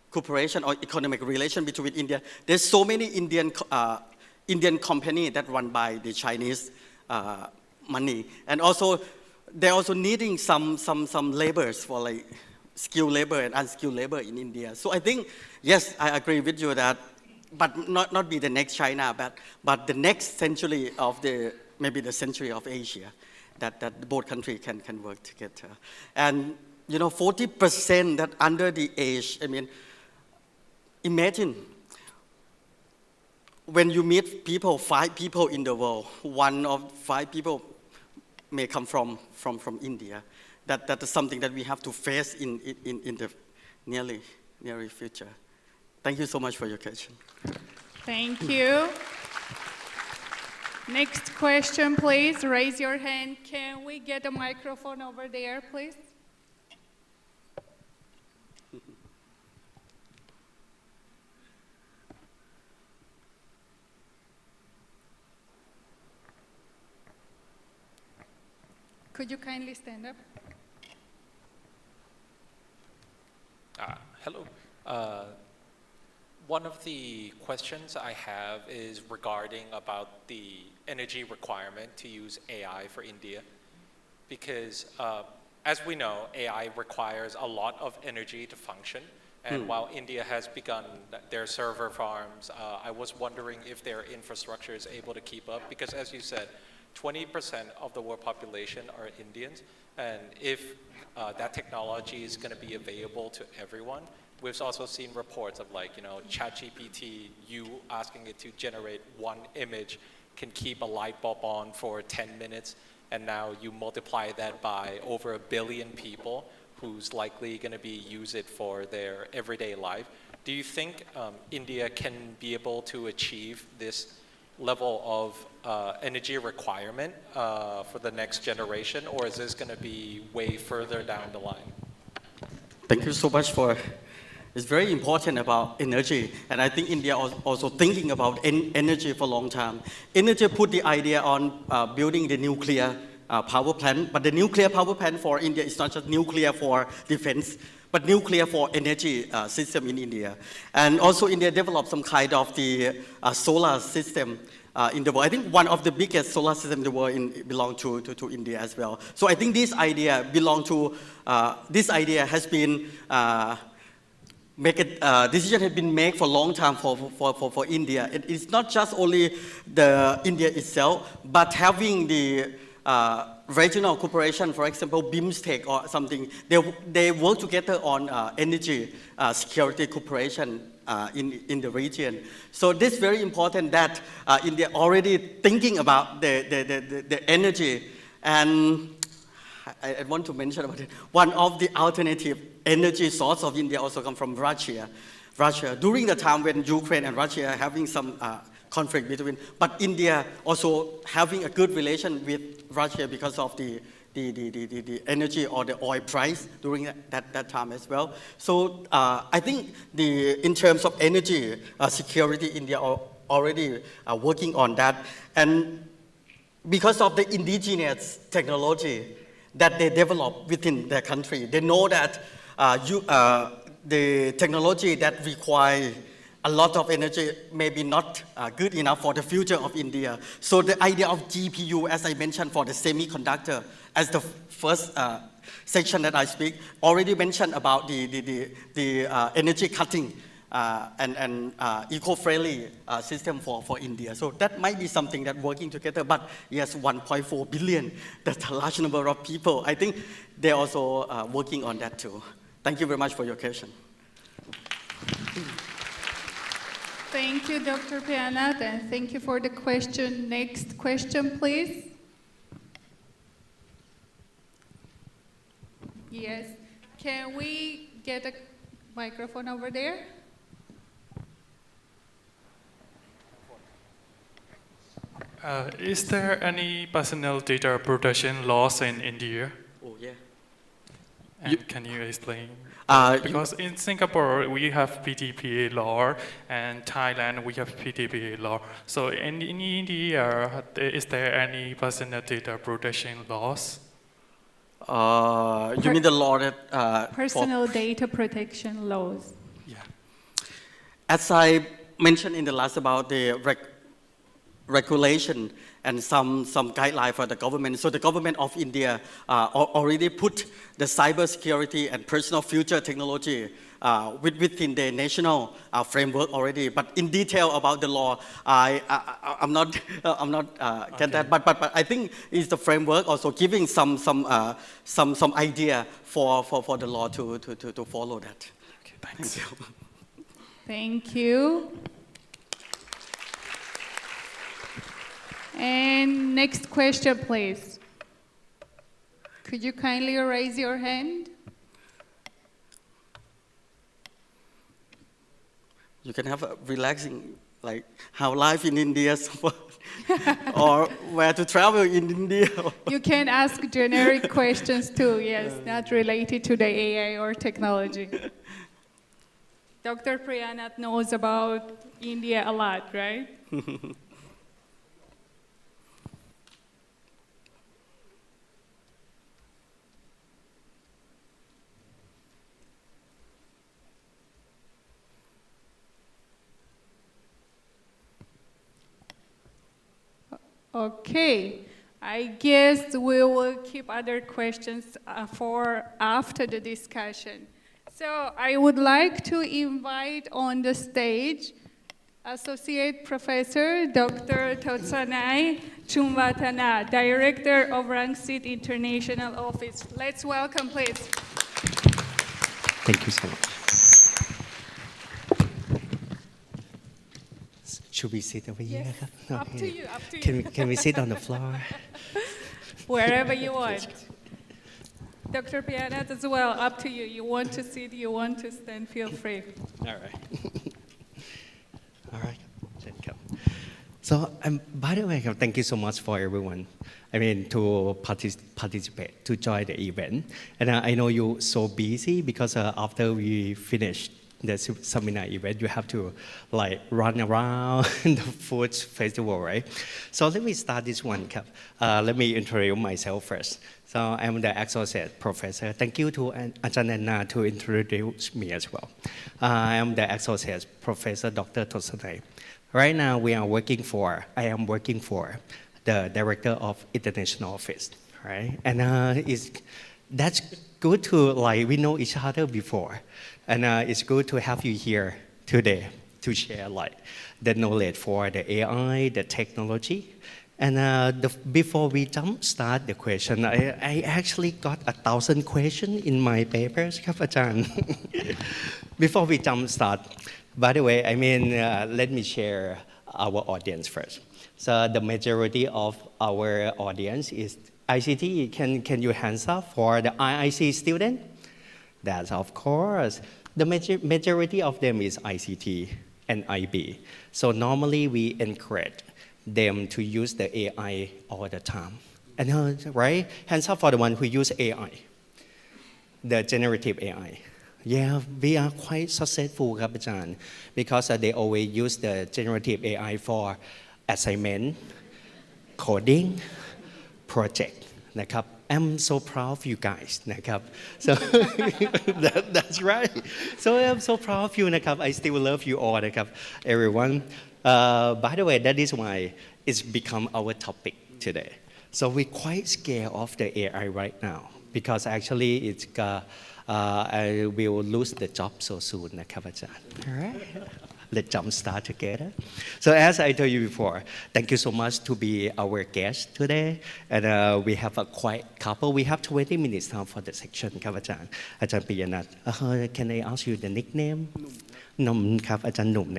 cooperation or economic relation between India, there's so many Indian companies that run by the Chinese money. And also they're also needing some laborers for like skilled labor and unskilled labor in India. So I think, yes, I agree with you that, but not be the next China, but the next century of maybe the century of Asia, that both countries can work together. And 40% that under the age, I mean, imagine when you meet people, 5 people in the world, 1 of 5 people may come from India. That is something that we have to face in the near future. Thank you so much for your question. Thank you. Next question, please. Raise your hand. Can we get a microphone over there, please? Could you kindly stand up? Hello. One of the questions I have is regarding about the energy requirement to use AI for India, because as we know, AI requires a lot of energy to function. And while India has begun their server farms, I was wondering if their infrastructure is able to keep up, because as you said, 20% of the world population are Indians, and if that technology is going to be available to everyone, we've also seen reports of ChatGPT, you asking it to generate one image can keep a light bulb on for 10 minutes, and now you multiply that by over 1 billion people who's likely going to use it for their everyday life. Do you think India can be able to achieve this level of energy requirement for the next generation, or is this going to be way further down the line? Thank you so much for. It's very important about energy, and I think India also thinking about energy for a long time. Energy put the idea on building the nuclear power plant, but the nuclear power plant for India is not just nuclear for defense, but nuclear for energy system in India. And also India developed some kind of the solar system in the world. I think one of the biggest solar systems in the world belong to India as well. So I think this idea this idea has been decision has been made for a long time for India. It's not just only the India itself, but having the regional cooperation, for example, BIMSTEC or something, they work together on energy security cooperation in the region. So this is very important that India already thinking about the energy. And I want to mention about it. One of the alternative energy source of India also come from Russia. During the time when Ukraine and Russia are having some conflict between, but India also having a good relation with Russia because of the energy or the oil price during that time as well. So I think in terms of energy security, India already working on that. And because of the indigenous technology that they develop within their country, they know that the technology that require a lot of energy may be not good enough for the future of India. So the idea of GPU, as I mentioned, for the semiconductor, as the first section that I speak, already mentioned about the energy cutting and eco-friendly system for India. So that might be something that working together. But yes, 1.4 billion, that's a large number of people. I think they're also working on that too. Thank you very much for your question. Thank you, Dr. Pianat, and thank you for the question. Next question, please. Yes. Can we get a microphone over there? Is there any personal data protection laws in India? Oh, yeah. And can you explain? Because in Singapore, we have PDPA law, and Thailand, we have PDPA law. So in India, is there any personal data protection laws? You mean the law that... Personal data protection laws. Yeah. As I mentioned in the last about regulation and some guideline for the government. So the government of India already put the cybersecurity and personal future technology within the national framework already. But in detail about the law, I'm not get that. But I think it's the framework also giving some idea for the law to follow that. Okay, thanks. Thank you. Thank you. And next question, please. Could you kindly raise your hand? You can have a relaxing, like how life in India, or where to travel in India. You can ask generic questions too, yes, not related to the AI or technology. Dr. Priyanath knows about India a lot, right? Okay, I guess we will keep other questions for after the discussion. So I would like to invite on the stage Associate Professor Dr. Totsanai Chumvatana, Director of Rangsit International Office. Let's welcome, please. Thank you so much. Should we sit over here? Yes, up to you, up to you. Can we sit on the floor? Wherever you want. Dr. Priyanath as well, up to you. You want to sit, you want to stand, feel free. All right. All right. So, by the way, thank you so much for everyone. I mean, to participate, to join the event. And I know you're so busy because after we finished the seminar event, you have to like run around the food festival, right? So let me start this one. Let me introduce myself first. So I'm the associate professor. Thank you to Ajahn Anna to introduce me as well. I am the associate professor, Dr. Tosanai. Right now, I am working for the director of international office, right? And that's good to like we know each other before. And it's good to have you here today to share like the knowledge for the AI, the technology. And before we start the question, I actually got 1,000 questions in my papers, Ajahn. Before we start, by the way, I mean, let me share our audience first. So the majority of our audience is ICT. Can you hands up for the IIC student? That's of course. The majority of them is ICT and IB. So normally we encourage them to use the AI all the time. And right, hands up for the one who use AI, the generative AI. Yeah, we are quite successful, Ajahn, because they always use the generative AI for assignment, coding, project. I'm so proud of you guys. So that's right. So I'm so proud of you. I still love you all, everyone. By the way, that is why it's become our topic today. So we're quite scared of the AI right now because actually it's I will lose the job so soon, Ajahn. All right. Let's jump start together. So as I told you before, thank you so much to be our guest today. And we have a quiet couple. We have 20 minutes time for the section, Ajahn. Ajahn Priyanath. Can I ask you the nickname? Nom, Ajahn Nom.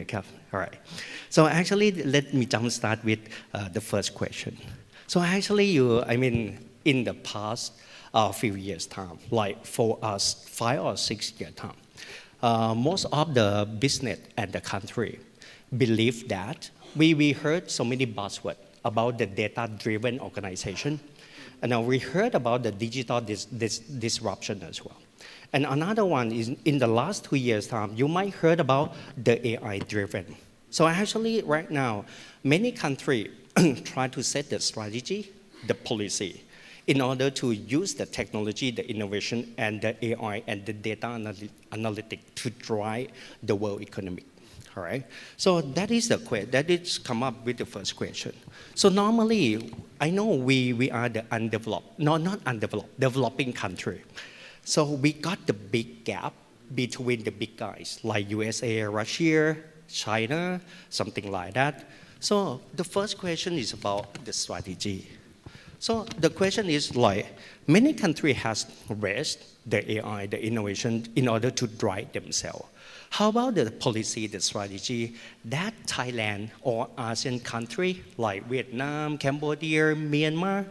All right. So actually, let me jump start with the first question. So actually, in the past few years time, like for us 5 or 6 year time, most of the business and the country believe that we heard so many buzzwords about the data-driven organization, and we heard about the digital disruption as well. And another one is in the last 2 years time, you might heard about the AI-driven. So actually, right now, many countries try to set the strategy, the policy, in order to use the technology, the innovation, and the AI and the data analytics to drive the world economy. all right? So that is the that is come up with the first question. So normally, I know we are the undeveloped, no, not undeveloped, developing country. So we got the big gap between the big guys like USA, Russia, China, something like that. So the first question is about the strategy. So the question is like, many countries has raised the AI, the innovation in order to drive themselves. How about the policy, the strategy that Thailand or ASEAN country like Vietnam, Cambodia, Myanmar,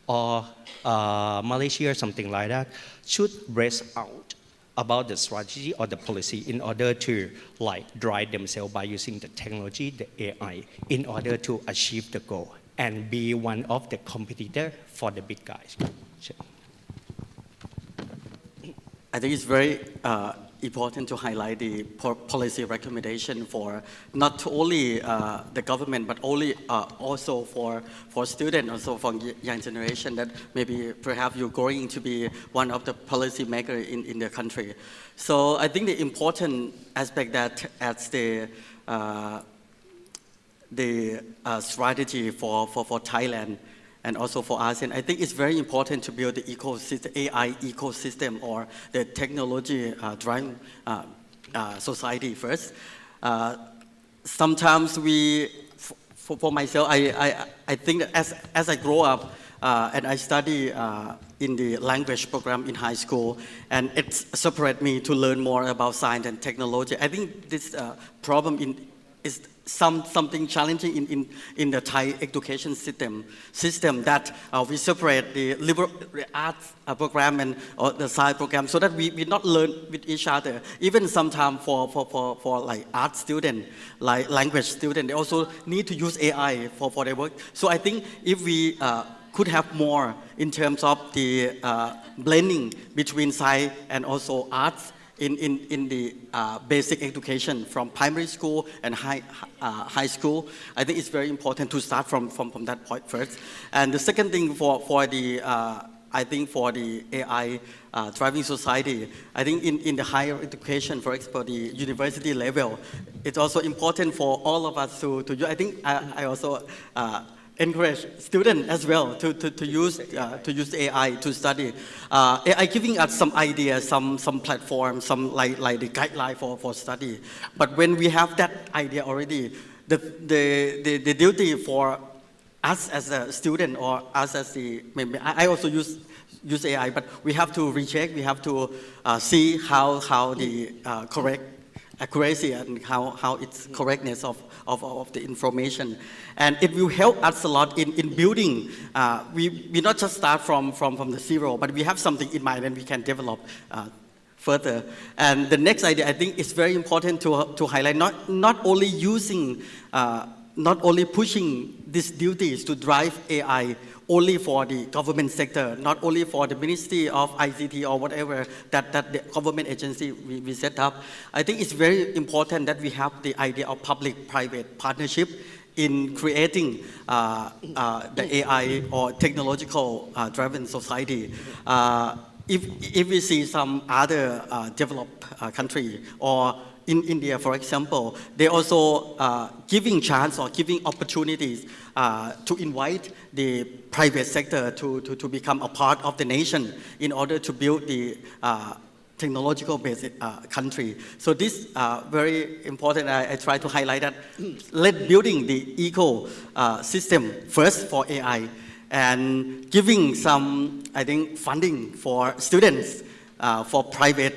or Malaysia, something like that, should raise out about the strategy or the policy in order to like drive themselves by using the technology, the AI, in order to achieve the goal and be one of the competitor for the big guys. Sure. I think it's very important to highlight the policy recommendation for not only the government, but also for students, also for young generation that maybe perhaps you're going to be one of the policy makers in the country. So I think the important aspect that as the strategy for Thailand and also for ASEAN, I think it's very important to build the ecosystem, AI ecosystem or the technology driving society first. Sometimes for myself, I think that as I grow up and I study in the language program in high school, and it separated me to learn more about science and technology. I think this problem is something challenging in the Thai education system that we separate the liberal arts program and the science program so that we not learn with each other. Even sometimes for like art student, like language student, they also need to use AI for their work. So I think if we could have more in terms of the blending between science and also arts in the basic education from primary school and high school, I think it's very important to start from that point first. And the second thing for the I think for the AI driving society, I think in the higher education, for example, the university level, it's also important for all of us to use. I think I also encourage students as well to use AI to study. AI giving us some ideas, some platforms, some like the guideline for study. But when we have that idea already, the duty for us as a student or us as maybe I also use AI, but we have to recheck. We have to see how the correct accuracy and how its correctness of the information. And it will help us a lot in building. We not just start from the zero, but we have something in mind and we can develop further. And the next idea, I think it's very important to highlight not only using, not only pushing these duties to drive AI only for the government sector, not only for the Ministry of ICT or whatever that the government agency we set up. I think it's very important that we have the idea of public-private partnership in creating the AI or technological driven society. If we see some other developed country or in India, for example, they also giving chance or giving opportunities to invite the private sector to become a part of the nation in order to build the technological based country. So this very important. I try to highlight that. Let building the system first for AI and giving some, I think, funding for students for private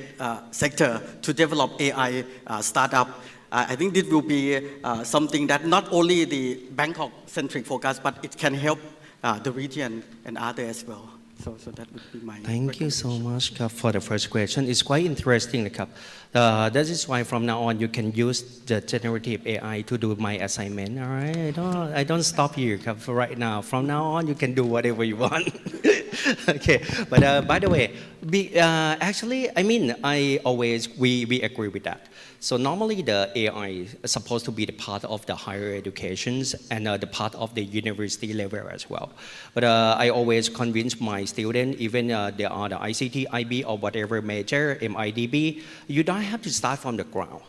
sector to develop AI startup. I think this will be something that not only the Bangkok-centric focus, but it can help the region and others as well. So that would be my Thank you so much for the first question. It's quite interesting. That is why from now on you can use the generative AI to do my assignment. All right, I don't stop you for right now. From now on you can do whatever you want. Okay, but by the way, actually, I mean, we agree with that. So normally the AI is supposed to be the part of the higher educations and the part of the university level as well. But I always convince my students, even they are the ICT, IB or whatever major, MIDB, you don't have to start from the ground.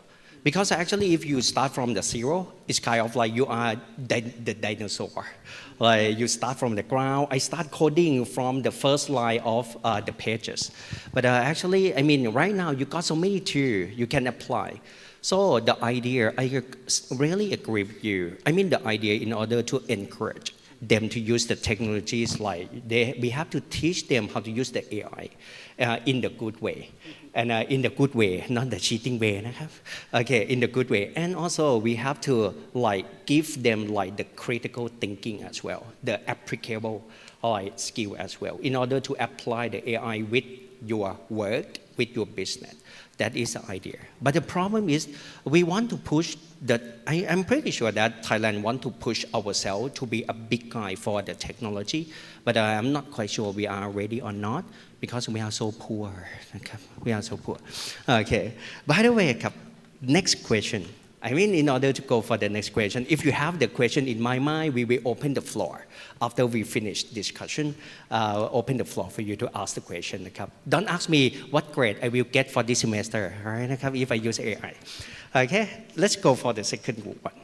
Because actually, if you start from the zero, it's kind of like you are the dinosaur. Like you start from the ground. I start coding from the first line of the pages. But actually, I mean, right now you got so many tools you can apply. So the idea, I really agree with you. I mean, the idea in order to encourage them to use the technologies, like we have to teach them how to use the AI in the good way. And in the good way, not the cheating way, okay, in the good way. And also we have to like give them like the critical thinking as well, the applicable skill as well, in order to apply the AI with your work, with your business. That is the idea. But the problem is we want to push that. I'm pretty sure that Thailand want to push ourselves to be a big guy for the technology, but I'm not quite sure we are ready or not because we are so poor. We are so poor. Okay. By the way, next question. I mean, in order to go for the next question, if you have the question in my mind, we will open the floor. After we finish discussion, open the floor for you to ask the question. Don't ask me what grade I will get for this semester, right? If I use AI. Okay, let's go for the second one.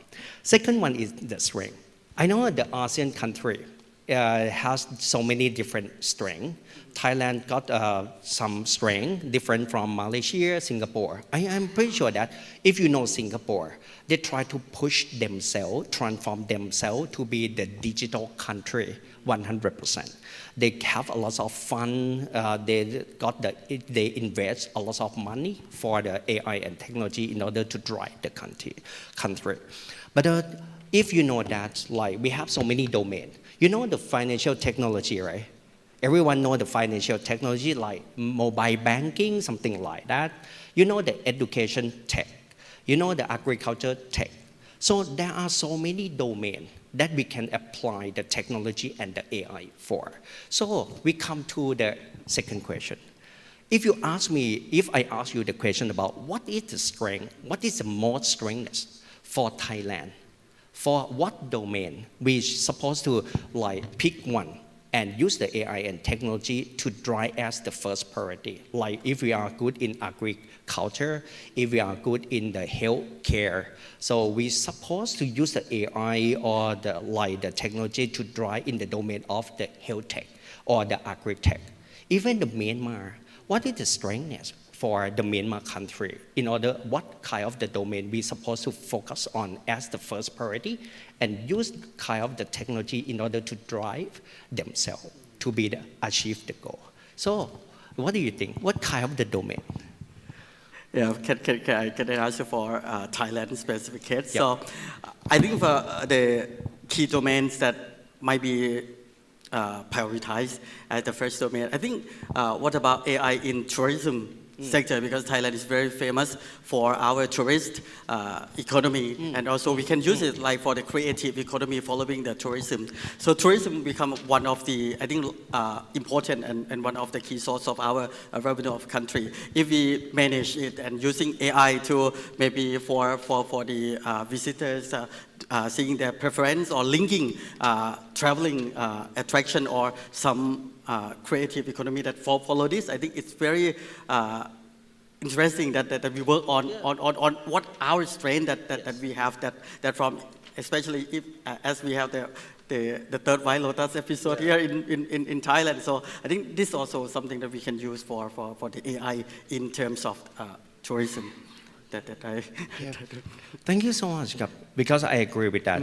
Second one is the strength. I know the ASEAN country has so many different strengths. Thailand got some strength different from Malaysia, Singapore. I am pretty sure that if you know Singapore, they try to push themselves, transform themselves to be the digital country 100%. They have a lot of fun. They invest a lot of money for the AI and technology in order to drive the country. But if you know that, like we have so many domains. You know the financial technology, right? Everyone know the financial technology like mobile banking, something like that. You know the education tech. You know the agriculture tech. So there are so many domains that we can apply the technology and the AI for. So we come to the second question. If I ask you the question about what is the strength, what is the most strength for Thailand, for what domain we supposed to like pick one and use the AI and technology to drive as the first priority. Like if we are good in agriculture, if we are good in the healthcare, so we supposed to use the AI or the technology to drive in the domain of the health tech or the agri-tech. Even the Myanmar, what is the strength for the Myanmar country in order what kind of the domain we supposed to focus on as the first priority and use kind of the technology in order to drive themselves to achieve the goal. So what do you think? What kind of the domain? Yeah, can I answer for Thailand specific case? Yep. So I think for the key domains that might be prioritized as the first domain, I think what about AI in tourism sector, because Thailand is very famous for our tourist economy, and also we can use it like for the creative economy following the tourism. So tourism become one of the, I think, important and one of the key source of our revenue of country. If we manage it and using AI to maybe for the visitors, seeing their preference or linking traveling attraction or some creative economy that follow this, I think it's very interesting that we work on what our strength that we have that from, especially if as we have the third White Lotus episode here in Thailand. So I think this is also something that we can use for the AI in terms of tourism. Thank you so much, because I agree with that.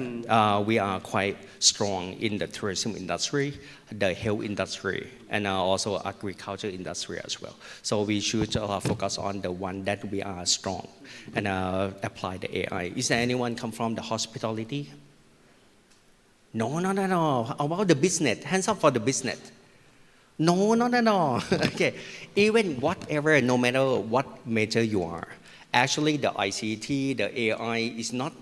We are quite strong in the tourism industry, the health industry, and also agriculture industry as well. So we should focus on the one that we are strong and apply the AI. Is there anyone come from the hospitality? No. How about the business? Hands up for the business. No. Okay. Even whatever, no matter what major you are, actually the ICT, the AI is not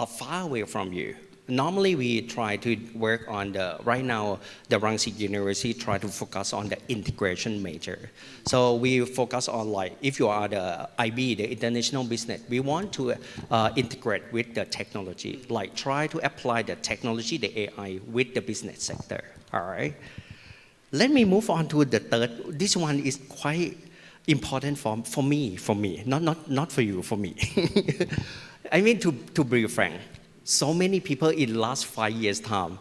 far away from you. Normally we try to work on right now the Rangsit University try to focus on the integration major. So we focus on like, if you are the IB, the international business, we want to integrate with the technology, like try to apply the technology, the AI with the business sector, all right? Let me move on to the third. This one is quite important for me, not for you, for me. I mean, to be frank, so many people in last 5 years' time.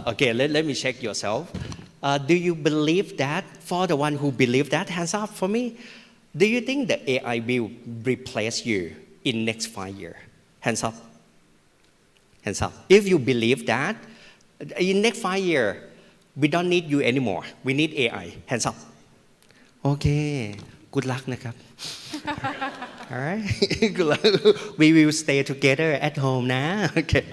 Okay, let me check yourself. Do you believe that? For the one who believe that, hands up for me. Do you think the AI will replace you in next 5 years? Hands up. Hands up. If you believe that, in next 5 years, we don't need you anymore. We need AI. Hands up. Okay. Good luck, nakap. All right. Good luck. We will stay together at home now. Okay.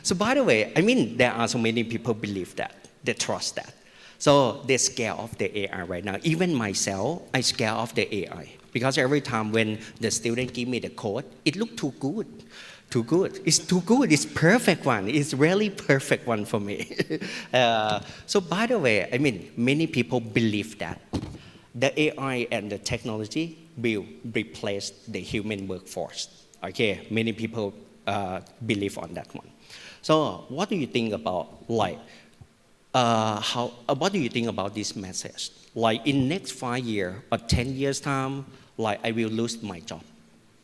So by the way, I mean, there are so many people believe that. They trust that. So they're scared of the AI right now. Even myself, I'm scared of the AI. Because every time when the student give me the code, it look too good. Too good. It's too good. It's perfect one. It's really perfect one for me. So by the way, I mean, many people believe that the AI and the technology will replace the human workforce. Okay, many people believe on that one. So what do you think about what do you think about this message? Like in next 5 years or 10 years time, like I will lose my job.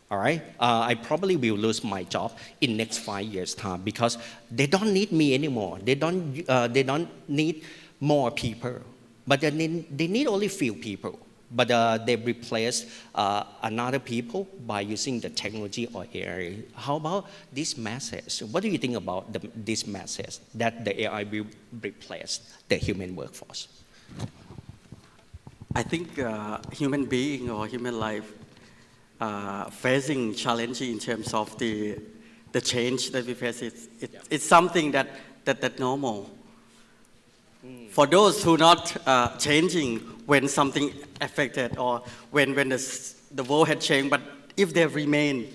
All right, I probably will lose my job in next 5 years time because they don't need me anymore. They don't need more people, but they need only few people. But they replace another people by using the technology or AI. How about this message? What do you think about this message that the AI will replace the human workforce? I think human being or human life facing challenge in terms of the change that we face. It's something that normal. For those who not changing when something affected or when the world had changed, but if they remain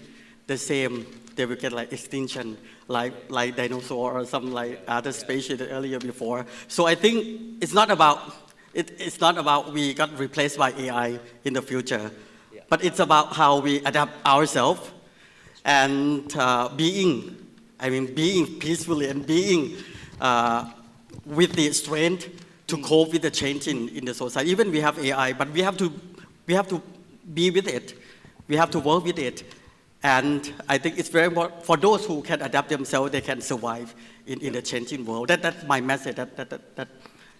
the same, they will get like extinction, like dinosaur or some like other species earlier before. So I think it's not about we got replaced by AI in the future, but it's about how we adapt ourselves and being peacefully and being with the strength to cope with the change in the society. Even we have AI, but we have to be with it. We have to work with it. And I think it's very important for those who can adapt themselves, they can survive in the changing world. That's my message.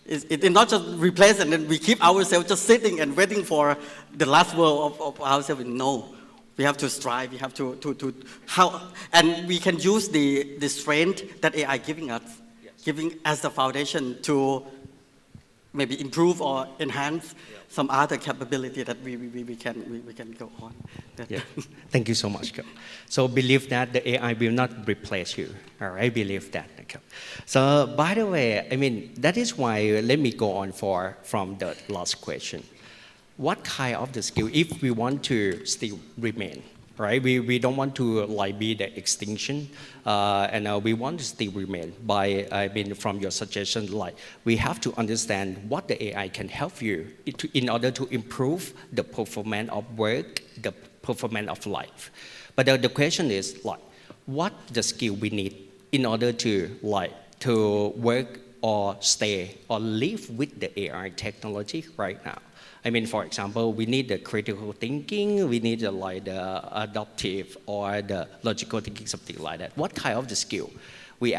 It's not just replace and then we keep ourselves just sitting and waiting for the last word of ourselves. No. We have to strive. We have to how, and we can use the strength that AI giving us, giving as the foundation to maybe improve or enhance some other capability that we can go on. Yeah. Thank you so much. So believe that the AI will not replace you. All right, believe that. So by the way, I mean that is why let me go on from the last question. What kind of the skill if we want to still remain? Right, we don't want to like be the extinction, and we want to still remain. From your suggestion, like we have to understand what the AI can help you in order to improve the performance of work, the performance of life. But the question is like, what the skill we need in order to work or stay or live with the AI technology right now? I mean, for example, we need the critical thinking, we need the adaptive or the logical thinking, something like that. What kind of the skill we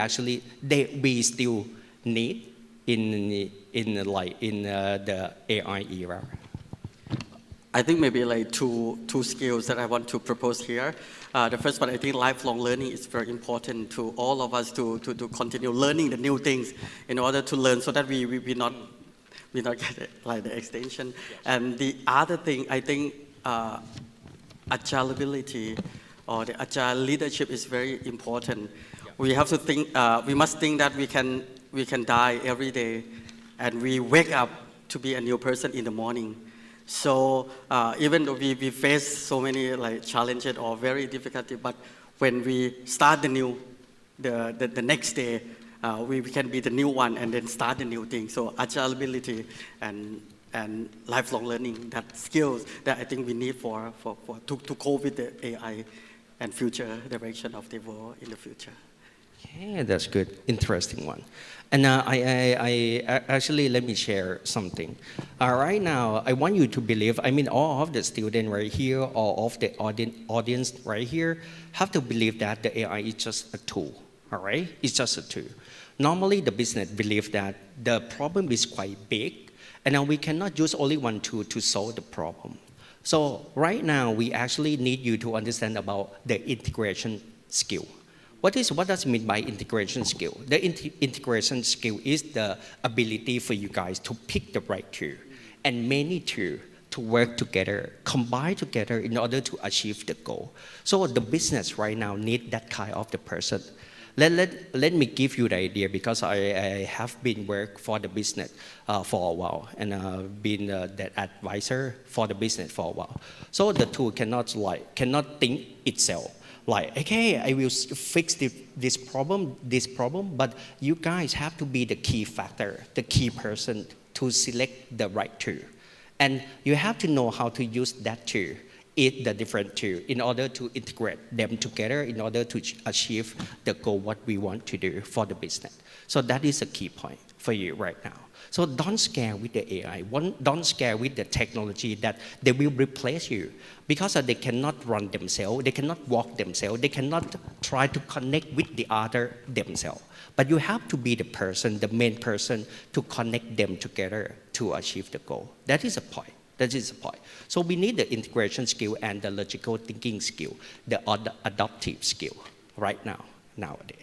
still need in the AI era? I think maybe like two skills that I want to propose here. The first one, I think lifelong learning is very important to all of us to continue learning the new things in order to learn so that we not get like the extension. And the other thing, I think agility or the agile leadership is very important. We have to think, we must think that we can die every day and we wake up to be a new person in the morning. So even though we face so many like challenges or very difficulty, but when we start the next day, we can be the new one and then start the new thing. So agility and lifelong learning, that skills that I think we need to cope with the AI and future direction of the world in the future. Yeah, that's good. Interesting one. And actually, let me share something. Right now, I want you to believe, I mean, all of the students right here, all of the audience right here, have to believe that the AI is just a tool, all right? It's just a tool. Normally, the business believe that the problem is quite big, and now we cannot use only one tool to solve the problem. So right now, we actually need you to understand about the integration skill. What does it mean by integration skill? The integration skill is the ability for you guys to pick the right tool and many tools to work together, combine together in order to achieve the goal. So the business right now need that kind of the person. Let me give you the idea because I have been work for the business for a while and been that advisor for the business for a while. So the tool cannot think itself. Like, okay, I will fix this problem, but you guys have to be the key factor, the key person to select the right tool. And you have to know how to use that tool, the different tool, in order to integrate them together in order to achieve the goal, what we want to do for the business. So that is a key point for you right now. So don't scare with the AI. Don't scare with the technology that they will replace you because they cannot run themselves, they cannot walk themselves, they cannot try to connect with the other themselves. But you have to be the person, the main person to connect them together to achieve the goal. That is a point. That is the point. So we need the integration skill and the logical thinking skill, the adaptive skill right now, nowadays.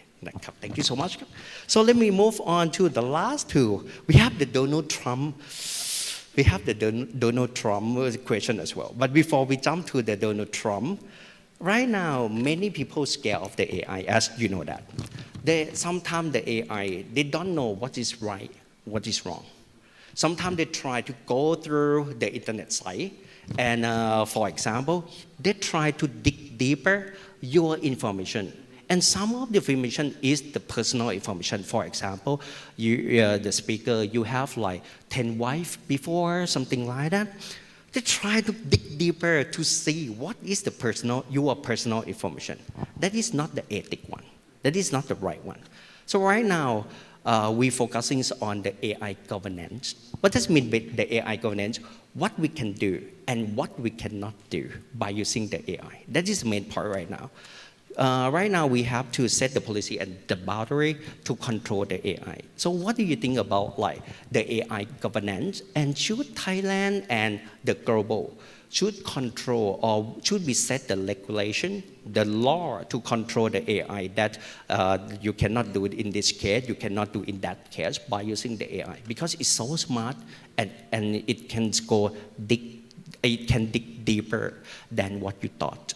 Thank you so much. So let me move on to the last two. We have the Donald Trump. We have the Donald Trump question as well. But before we jump to the Donald Trump, right now many people scared of the AI, as you know that. Sometimes the AI, they don't know what is right, what is wrong. Sometimes they try to go through the internet site and for example, they try to dig deeper your information. And some of the information is the personal information. For example, the speaker, you have like 10 wives before, something like that. They try to dig deeper to see what is your personal information. That is not the ethic one. That is not the right one. So right now, we're focusing on the AI governance. What does it mean by the AI governance? What we can do and what we cannot do by using the AI. That is the main part right now. Right now, we have to set the policy and the boundary to control the AI. So what do you think about like the AI governance? And should Thailand and the global should control or should we set the regulation, the law to control the AI that you cannot do it in this case, you cannot do in that case by using the AI because it's so smart and it can dig deeper than what you thought.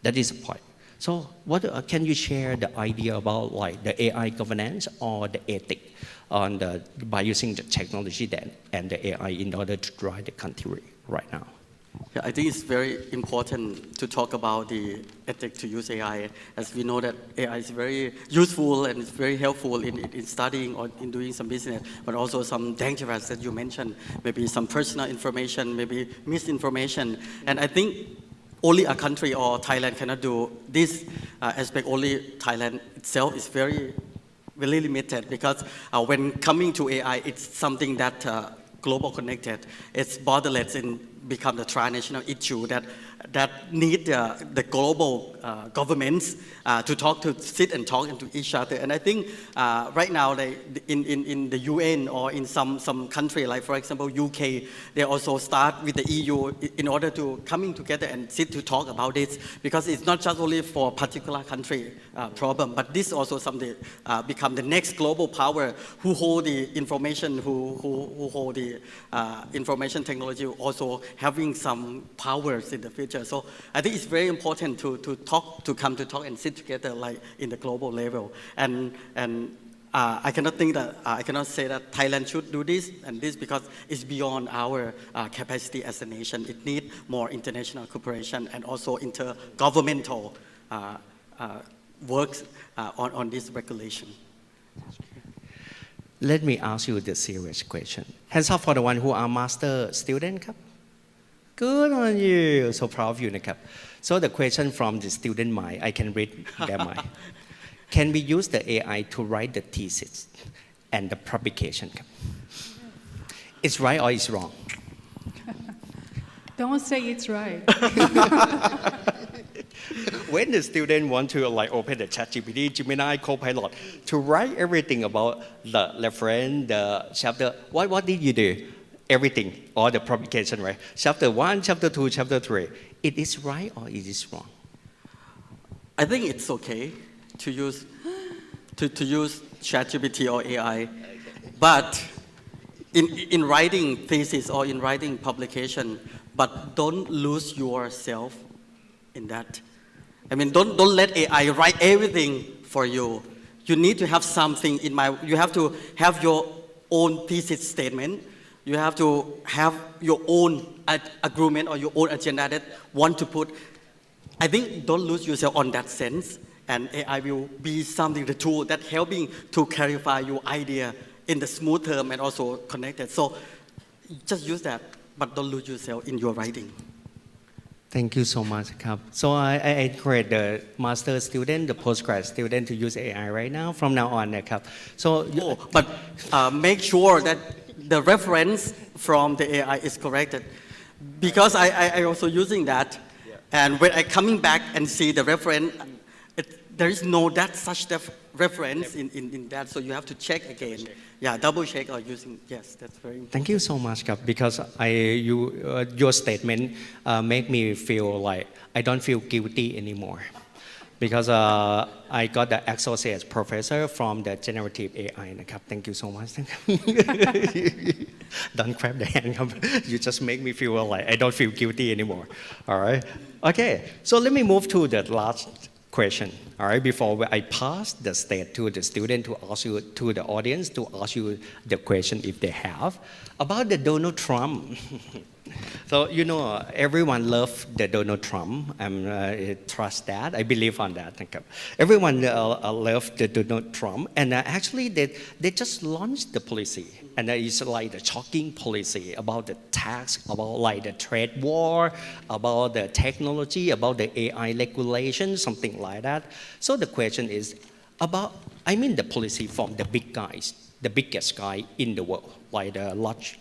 That is the point. So what can you share the idea about like the AI governance or the ethic by using the technology and the AI in order to drive the country right now? Yeah, I think it's very important to talk about the ethics to use AI, as we know that AI is very useful and it's very helpful in studying or in doing some business, but also some dangerous that you mentioned, maybe some personal information, maybe misinformation. And I think only a country or Thailand cannot do this aspect. Only Thailand itself is very limited because when coming to AI, it's something that global connected. It's borderless and become the transnational issue that need the global governments to sit and talk to each other. And I think right now in the UN or in some country like for example UK, they also start with the EU in order to coming together and sit to talk about this because it's not just only for a particular country problem, but this also something become the next global power who hold the information, who hold the information technology, also having some powers in the future. So I think it's very important to come to talk and sit together like in the global level. And I cannot think that I cannot say that Thailand should do this and this because it's beyond our capacity as a nation. It needs more international cooperation and also intergovernmental works on this regulation. Let me ask you the serious question. Hands up for the one who are master student. Good on you. So proud of you. So the question from the student mind, I can read their mind. can we use the AI to write the thesis and the publication ครับ It's right or it's wrong Don't say it's right. When the student want to like open the ChatGPT, Gemini, Copilot to write everything about the reference, the chapter, what did you do? Everything, all the publication, right? Chapter 1, chapter 2, chapter 3. It is right or it is wrong? I think it's okay to use ChatGPT or AI, but in writing thesis or in writing publication, but don't lose yourself in that. I mean, don't let AI write everything for you. You need to have something in mind. You have to have your own thesis statement. You have to have your own agreement or your own agenda that want to put. I think don't lose yourself on that sense. And AI will be something, the tool that helping to clarify your idea in the smooth term and also connected. So just use that, but don't lose yourself in your writing. Thank you so much ครับ So I encourage the master student, the postgrad student to use AI right now from now on นะครับ So but make sure that the reference from the AI is corrected because I also using that and when I coming back and see the reference there is no such reference in that so you have to check again double check or using yes that's very important. Thank you so much ครับ because your statement make me feel like I don't feel guilty anymore because I got the associate professor from the generative AI นะครับ Thank you so much Don't clap the hand ครับ You just make me feel like I don't feel guilty anymore all right okay so let me move to the last question all right before I pass the stage to the student to ask you to the audience to ask you the question if they have about the Donald Trump So you know everyone love the Donald Trump I trust that I believe on that นะครับ Everyone love the Donald Trump and actually they just launched the policy and it's like the shocking policy about the tax about like the trade war about the technology about the AI regulation something like that So the question is about I mean the policy from the big guys the biggest guy in the world like the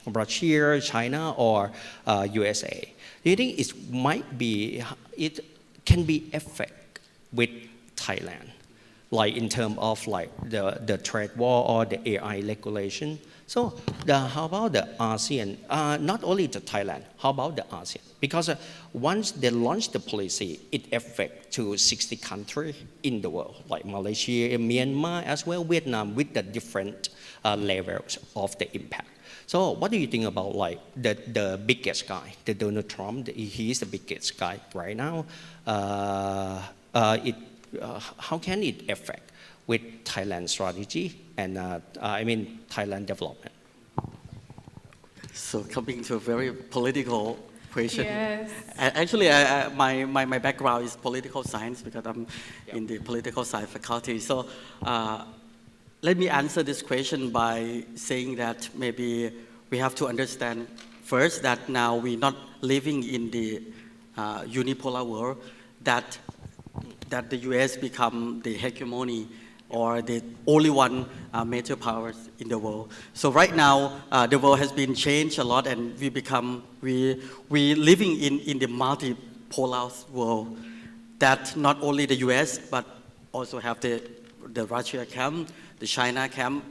Russia, China or USA. Do you think it can be effect with Thailand like in terms of like the trade war or the AI regulation? So how about the ASEAN? Not only the Thailand, how about the ASEAN? Because once they launch the policy, it affects to 60 countries in the world, like Malaysia, Myanmar, as well Vietnam, with the different levels of the impact. So what do you think about like the biggest guy, the Donald Trump? He is the biggest guy right now. How can it affect with Thailand strategy and I mean Thailand development? So coming to a very political question. Yes. Actually, my background is political science because I'm in the political science faculty. So let me answer this question by saying that maybe we have to understand first that now we're not living in the unipolar world, that the US become the hegemony or the only one major powers in the world. So right now, the world has been changed a lot and we living in the multipolar world that not only the US but also have the Russia camp, the China camp,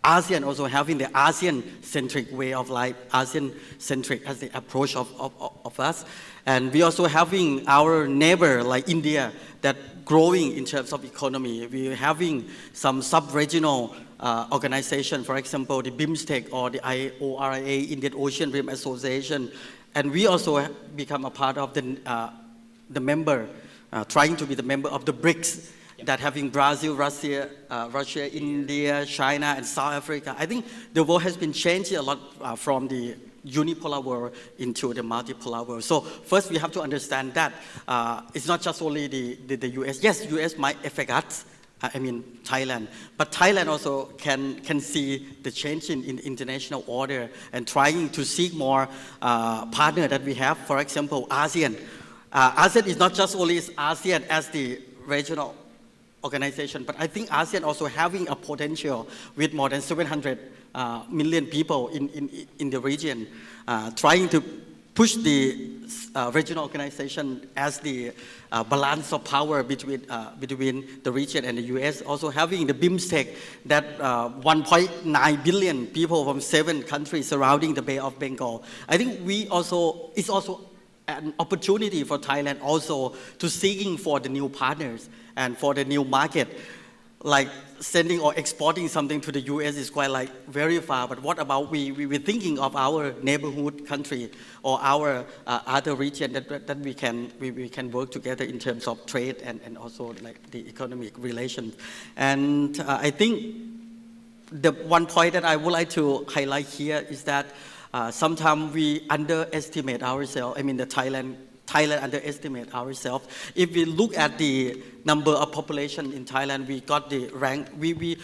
ASEAN also having the ASEAN-centric way of life, ASEAN-centric as the approach of us. And we also having our neighbor like India that growing in terms of economy. We're having some sub-regional organization, for example, the BIMSTEC or the IORA, Indian Ocean Rim Association. And we also become a part of the member, trying to be the member of the BRICS. That having Brazil, Russia, India, China, and South Africa. I think the world has been changing a lot from the unipolar world into the multipolar world. So first we have to understand that it's not just only the US. Yes, US might affect us, I mean Thailand, but Thailand also can see the change in international order and trying to seek more partner that we have. For example, ASEAN. ASEAN is not just only ASEAN as the regional organization. But I think ASEAN also having a potential with more than 700 million people in the region, trying to push the regional organization as the balance of power between the region and the US. Also having the BIMSTEC, that 1.9 billion people from 7 countries surrounding the Bay of Bengal. I think it's also an opportunity for Thailand also to seeking for the new partners and for the new market. Like sending or exporting something to the US is quite like very far, but what about we're thinking of our neighborhood country or our other region that we can work together in terms of trade and also like the economic relations. And I think the one point that I would like to highlight here is that sometimes we underestimate ourselves. I mean, the Thailand underestimate ourselves. If we look at the number of population in Thailand, we got the rank. We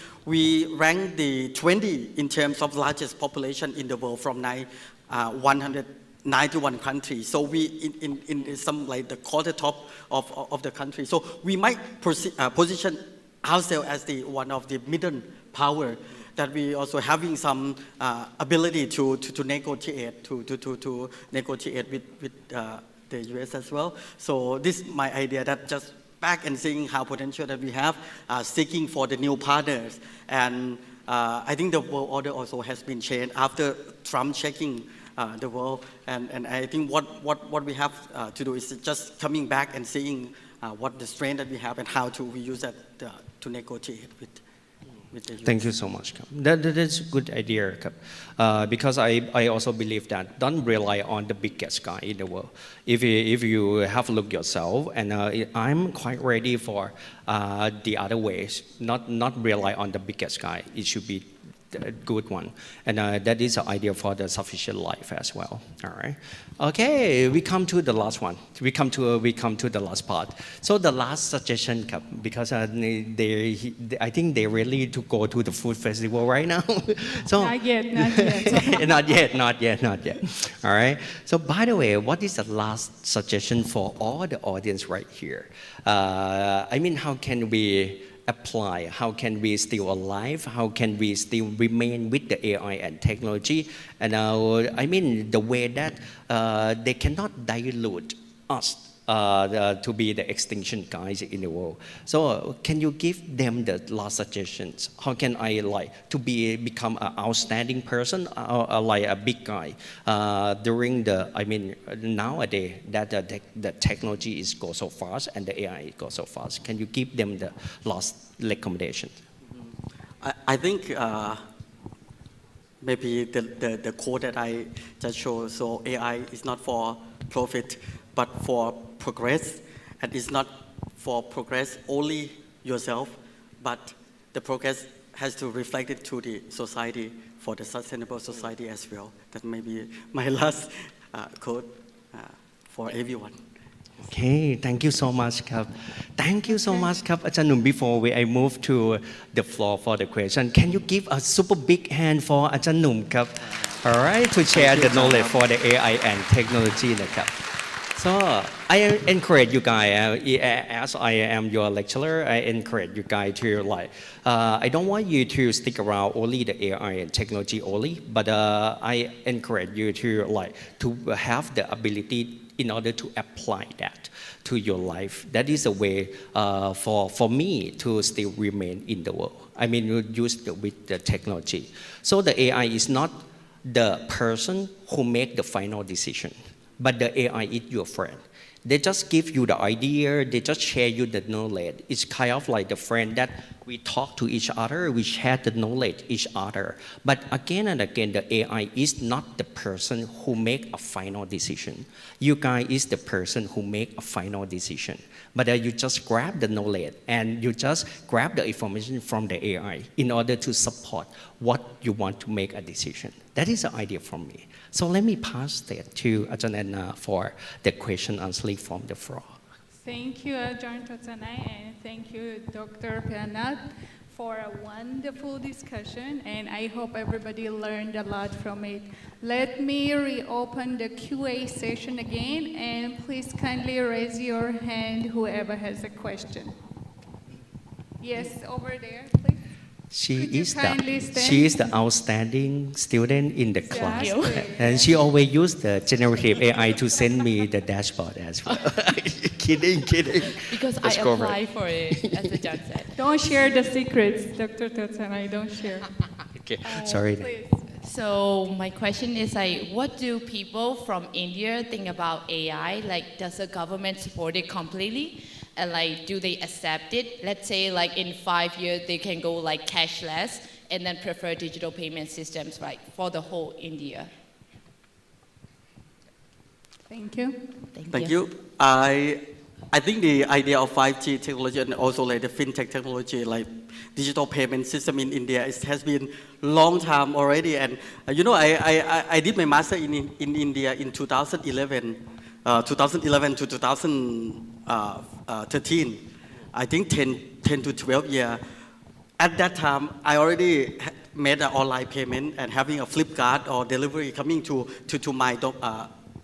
rank the 20 in terms of largest population in the world from 191 countries. So we in some like the quarter top of the country. So we might position ourselves as the one of the middle power, that we also having some ability to negotiate to negotiate with the US as well. So this is my idea, that just back and seeing how potential that we have, seeking for the new partners. And I think the world order also has been changed after Trump checking the world. And I think what we have to do is just coming back and seeing what the strength that we have and how we use that to negotiate with the US. Thank you so much. That is a good idea. Because I also believe that don't rely on the biggest guy in the world. If you have a look yourself, and I'm quite ready for the other ways, not rely on the biggest guy. It should be a good one, and that is an idea for the sufficient life as well. All right. Okay, we come to the last one. We come to the last part. So the last suggestion, because I think they really to go to the food festival right now. So not yet. not yet. All right. So by the way, what is the last suggestion for all the audience right here? I mean, how can we apply? How can we still alive? How can we still remain with the AI and technology? And I mean, the way that they cannot dilute us to be the extinction guys in the world. So can you give them the last suggestions? How can I to become an outstanding person, like a big guy during nowadays that the technology is go so fast and the AI goes so fast. Can you give them the last recommendations? I think maybe the quote that I just showed. So AI is not for profit, but for progress, and it's not for progress only yourself, but the progress has to reflect it to the society, for the sustainable society as well. That may be my last quote for everyone. Okay, thank you so much, Kap. Thank you so much, Kap. Ajahn, before I move to the floor for the question, can you give a super big hand for Ajahn, Kap? All right, to share the knowledge for the AI and technology, Kap. So I encourage you guys, as I am your lecturer, I encourage you guys to I don't want you to stick around only the AI and technology only, but I encourage you to have the ability in order to apply that to your life. That is a way for me to still remain in the world. I mean, use with the technology. So the AI is not the person who make the final decision, but the AI is your friend. They just give you the idea, they just share you the knowledge. It's kind of like the friend that we talk to each other, we share the knowledge each other. But again and again, the AI is not the person who make a final decision. You guys is the person who make a final decision. But you just grab the knowledge and you just grab the information from the AI in order to support what you want to make a decision. That is the idea from me. So let me pass that to Ajahn Anna for the question answering from the floor. Thank you, Ajahn Totanai, and thank you, Dr. Pianat, for a wonderful discussion, and I hope everybody learned a lot from it. Let me reopen the QA session again, and please kindly raise your hand, whoever has a question. Yes, over there, please. She Could you is kindly the stand? she is the outstanding student in the class, you. and she always use the generative AI to send me the dashboard as well. kidding. Because Let's I go for it. apply for it, as John said. Don't share the secrets, Dr. Tatsanai, don't share. Okay, sorry. Please. So my question is like, what do people from India think about AI? Like, does the government support it completely? And like, do they accept it? Let's say like in 5 years, they can go like cashless and then prefer digital payment systems, right, for the whole India. Thank you. Thank you. I think the idea of 5G technology and also like the fintech technology, like digital payment system in India, has been long time already. And you know, I did my master in India in 2011 to 2013. I think 10 to 12 years. At that time, I already made an online payment and having a Flipkart or delivery coming to my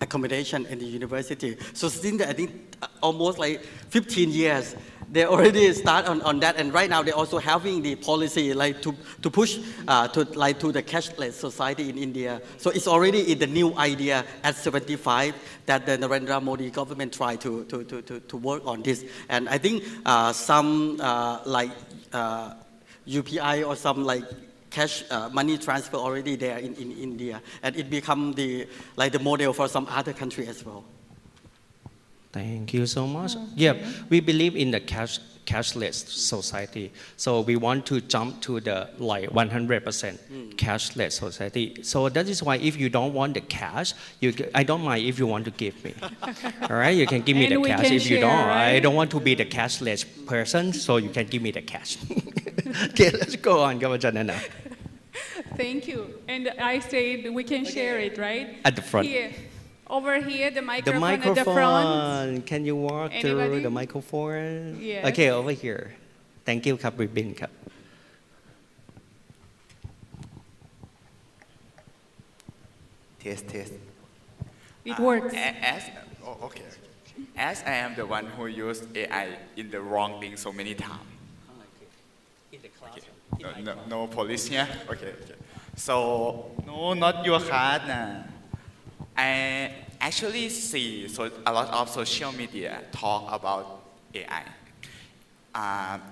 accommodation in the university. So since I think almost like 15 years, they already start on that, and right now they're also having the policy like to push to the cashless society in India. So it's already in the new idea at 75 that the Narendra Modi government tried to work on this, and I think some UPI or some like cash money transfer already there in India, and it become the model for some other country as well. Thank you so much. Yeah, we believe in the cashless society. So we want to jump to the 100% cashless society. So that is why if you don't want the cash, I don't mind if you want to give me. All right, you can give me And the we cash. can If you share, don't, I right? don't want to be the cashless person, so you can give me the cash. Okay, let's go on, Gavajanana. Thank you. And I said we can share it, right? At the front. Here. Over here, the The microphone at the front. microphone. Can you walk through Anybody? the microphone? Yes. Okay, over here. Thank you, ครับ Ribbon ครับ Test. It works. Okay. As I am the one who used AI in the wrong thing so many times. In the class. No police here? Okay. So, no, not your card. Nah. I actually see a lot of social media talk about AI.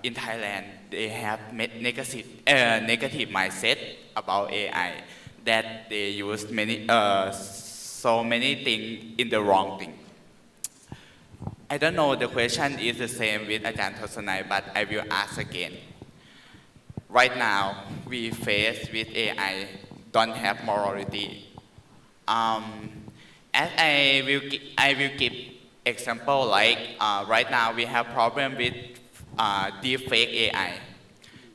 In Thailand, they have negative mindset about AI, that they use so many things in the wrong thing. I don't know, the question is the same with Ajahn Thosanai, but I will ask again. Right now, we face with AI don't have morality. As I will give example, like right now we have problem with deepfake AI.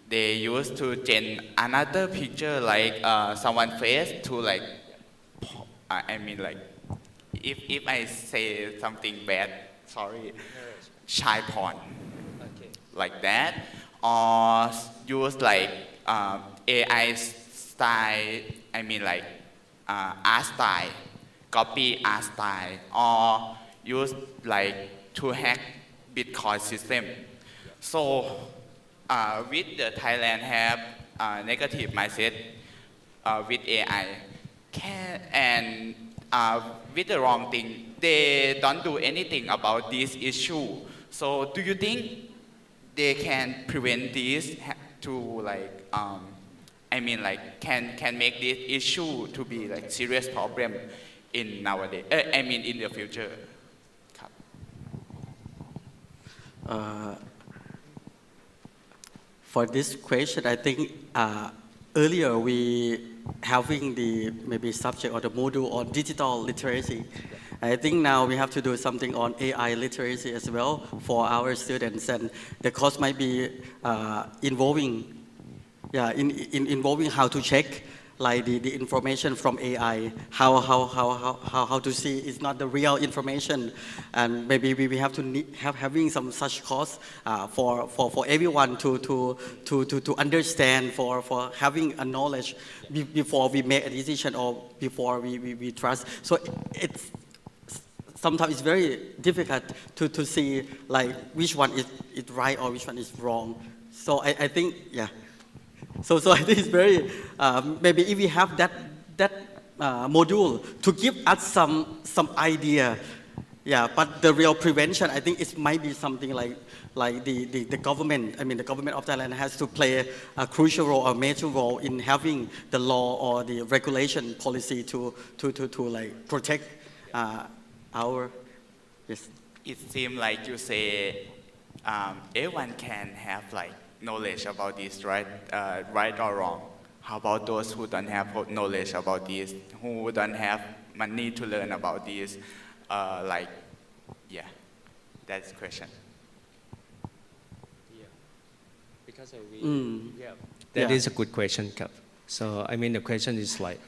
They used to gen another picture like someone face to like, if I say something bad, sorry, child porn, like that, or use like AI style, art style, copy art style, or use like to hack Bitcoin system. So with the Thailand have negative mindset with AI, and with the wrong thing, they don't do anything about this issue. So do you think they can prevent this to can make this issue to be like serious problem in nowadays? In the future. For this question, I think earlier we having the maybe subject or the module on digital literacy. I think now we have to do something on AI literacy as well for our students, and the course might be involving how to check like the information from AI, how to see it's not the real information, and maybe we have to having some such course for everyone to understand, for having a knowledge before we make a decision or before we trust. So sometimes it's very difficult to see like which one is right or which one is wrong. So I think, yeah. So I think it's very, maybe if we have that module to give us some idea, yeah, but the real prevention, I think it might be something like the government, I mean the government of Thailand has to play a crucial role, a major role in having the law or the regulation policy to like protect our, yes. It seems like you say everyone can have like knowledge about this, right? Right or wrong? How about those who don't have knowledge about this, who don't have money to learn about this? Like, yeah, that's the question. Yeah, because that is a good question, Kap. So I mean the question is like,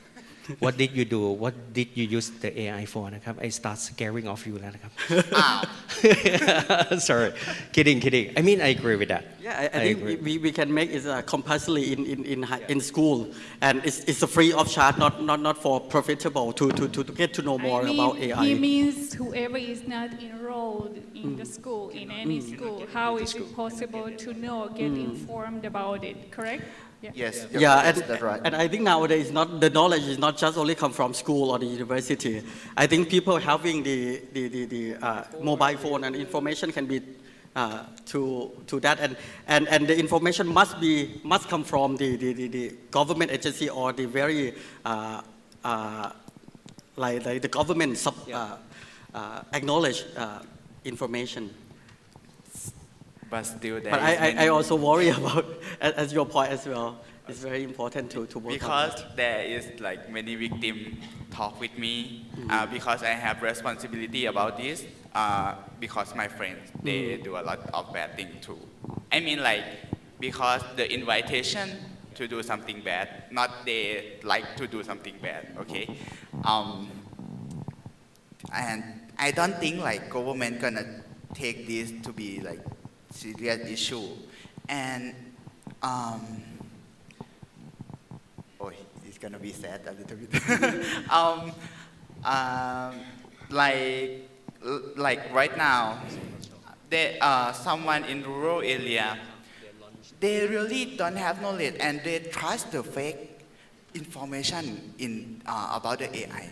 what did you do? What did you use the AI for? นะครับ I start scaring of you แล้วนะครับ Sorry, kidding. I mean I agree with that. Yeah, I think we can make it compulsory in school, and it's a free of charge, not for profitable to get to know more about AI. He means whoever is not enrolled in the school, in any school, how is it possible to know, get informed about it, correct? Yes. Yeah, that's right. and I think nowadays the knowledge is not just only come from school or the university. I think people having the mobile phone and information can be to that, and the information must come from the government agency or the very like the government acknowledge information. But still, But I also worry about, as your point as well, it's very important to work because on that. there is like many victims talk with me because I have responsibility about this because my friends they do a lot of bad things too. I mean like because the invitation to do something bad, not they like to do something bad. Okay, and I don't think like government gonna take this to be like serious issue, and it's gonna be sad a little bit. Like right now, there someone in rural area, they really don't have knowledge and they trust the fake information in about the AI,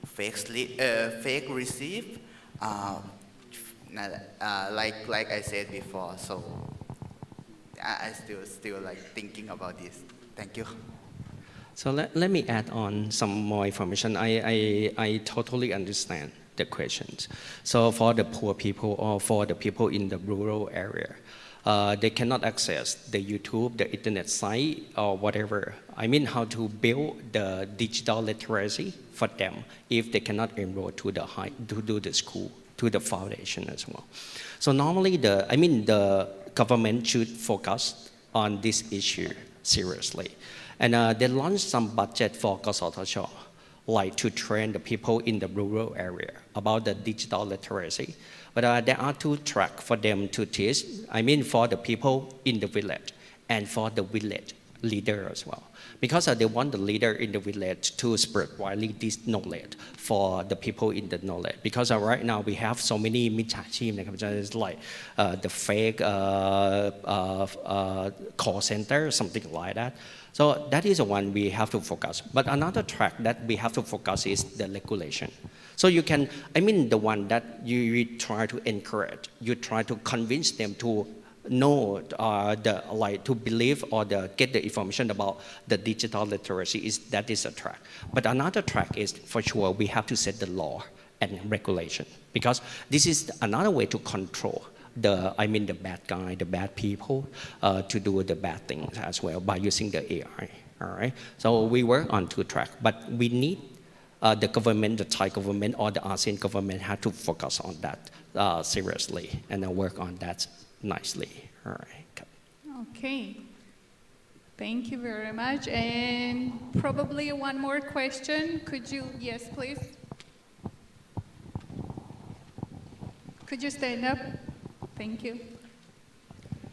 fake receipt. Like I said before, so I still like thinking about this. Thank you. So let me add on some more information. I totally understand the questions. So for the poor people or for the people in the rural area, they cannot access the YouTube, the internet site or whatever. I mean how to build the digital literacy for them if they cannot enroll to the school, to the foundation as well. So normally the government should focus on this issue seriously. And they launched some budget for Kasatosh, like to train the people in the rural area about the digital literacy. But there are two tracks for them to teach, I mean for the people in the village and for the village leader as well. Because they want the leader in the village to spread widely this knowledge for the people in the knowledge. Because right now we have so many michachim, like the fake call center, something like that. So that is the one we have to focus. But another track that we have to focus is the regulation. So you can, I mean the one that you try to encourage, you try to convince them to know to believe or get the information about the digital literacy that is a track. But another track is for sure we have to set the law and regulation because this is another way to control the bad guy, the bad people to do the bad things as well by using the AI. All right. So we work on two tracks, but we need the government, the Thai government or the ASEAN government have to focus on that seriously and work on that nicely. All right. Okay. Thank you very much. And probably one more question. Could you, yes, please. Could you stand up? Thank you.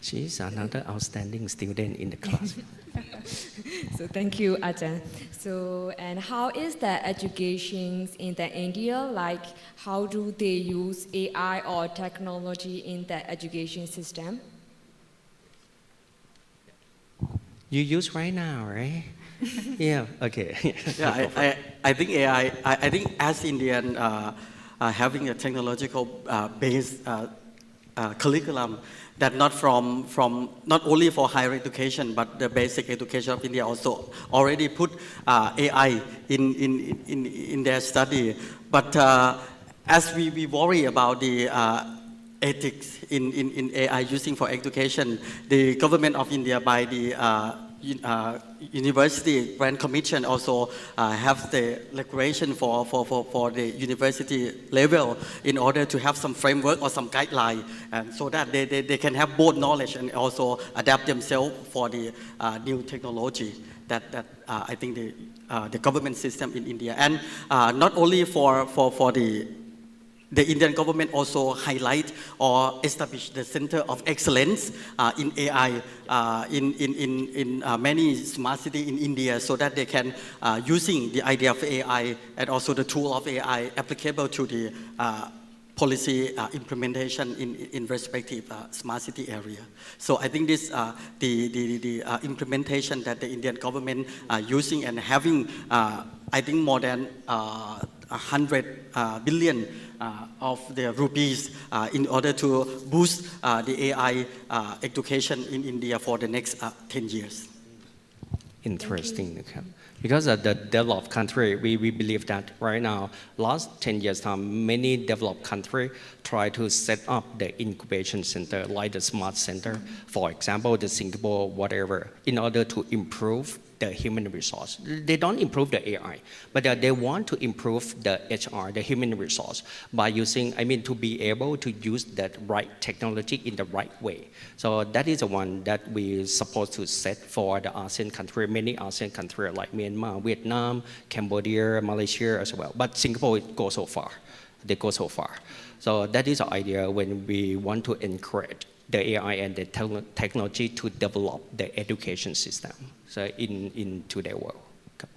She's another outstanding student in the class. So thank you, Ajahn. So, and how is the education in the India? Like, how do they use AI or technology in the education system? you use right now, right? Yeah, okay. Yeah, I think AI, I think as Indian, having a technological based curriculum that not not only for higher education, but the basic education of India also already put AI in their study. But as we worry about the ethics in AI using for education, the government of India by the University Grant Commission also have the regulation for the university level in order to have some framework or some guideline, and so that they can have both knowledge and also adapt themselves for the new technology that I think the government system in India, and not only for the Indian government also highlight or establish the center of excellence in AI in many smart cities in India, so that they can using the idea of AI and also the tool of AI applicable to the policy implementation in respective smart city area. So I think this the implementation that the Indian government using and having I think more than 100 billion of the rupees in order to boost the AI education in India for the next 10 years. Interesting. Because of the developed country, we believe that right now, last 10 years time, many developed countries try to set up the incubation center, like the smart center, for example, the Singapore, whatever, in order to improve the human resource. They don't improve the AI, but they want to improve the HR, the human resource, by using, to be able to use that right technology in the right way. So that is the one that we supposed to set for the ASEAN country, many ASEAN countries like Myanmar, Vietnam, Cambodia, Malaysia as well. But Singapore goes so far. They go so far. So that is the idea when we want to encourage the AI and the technology to develop the education system so into their world.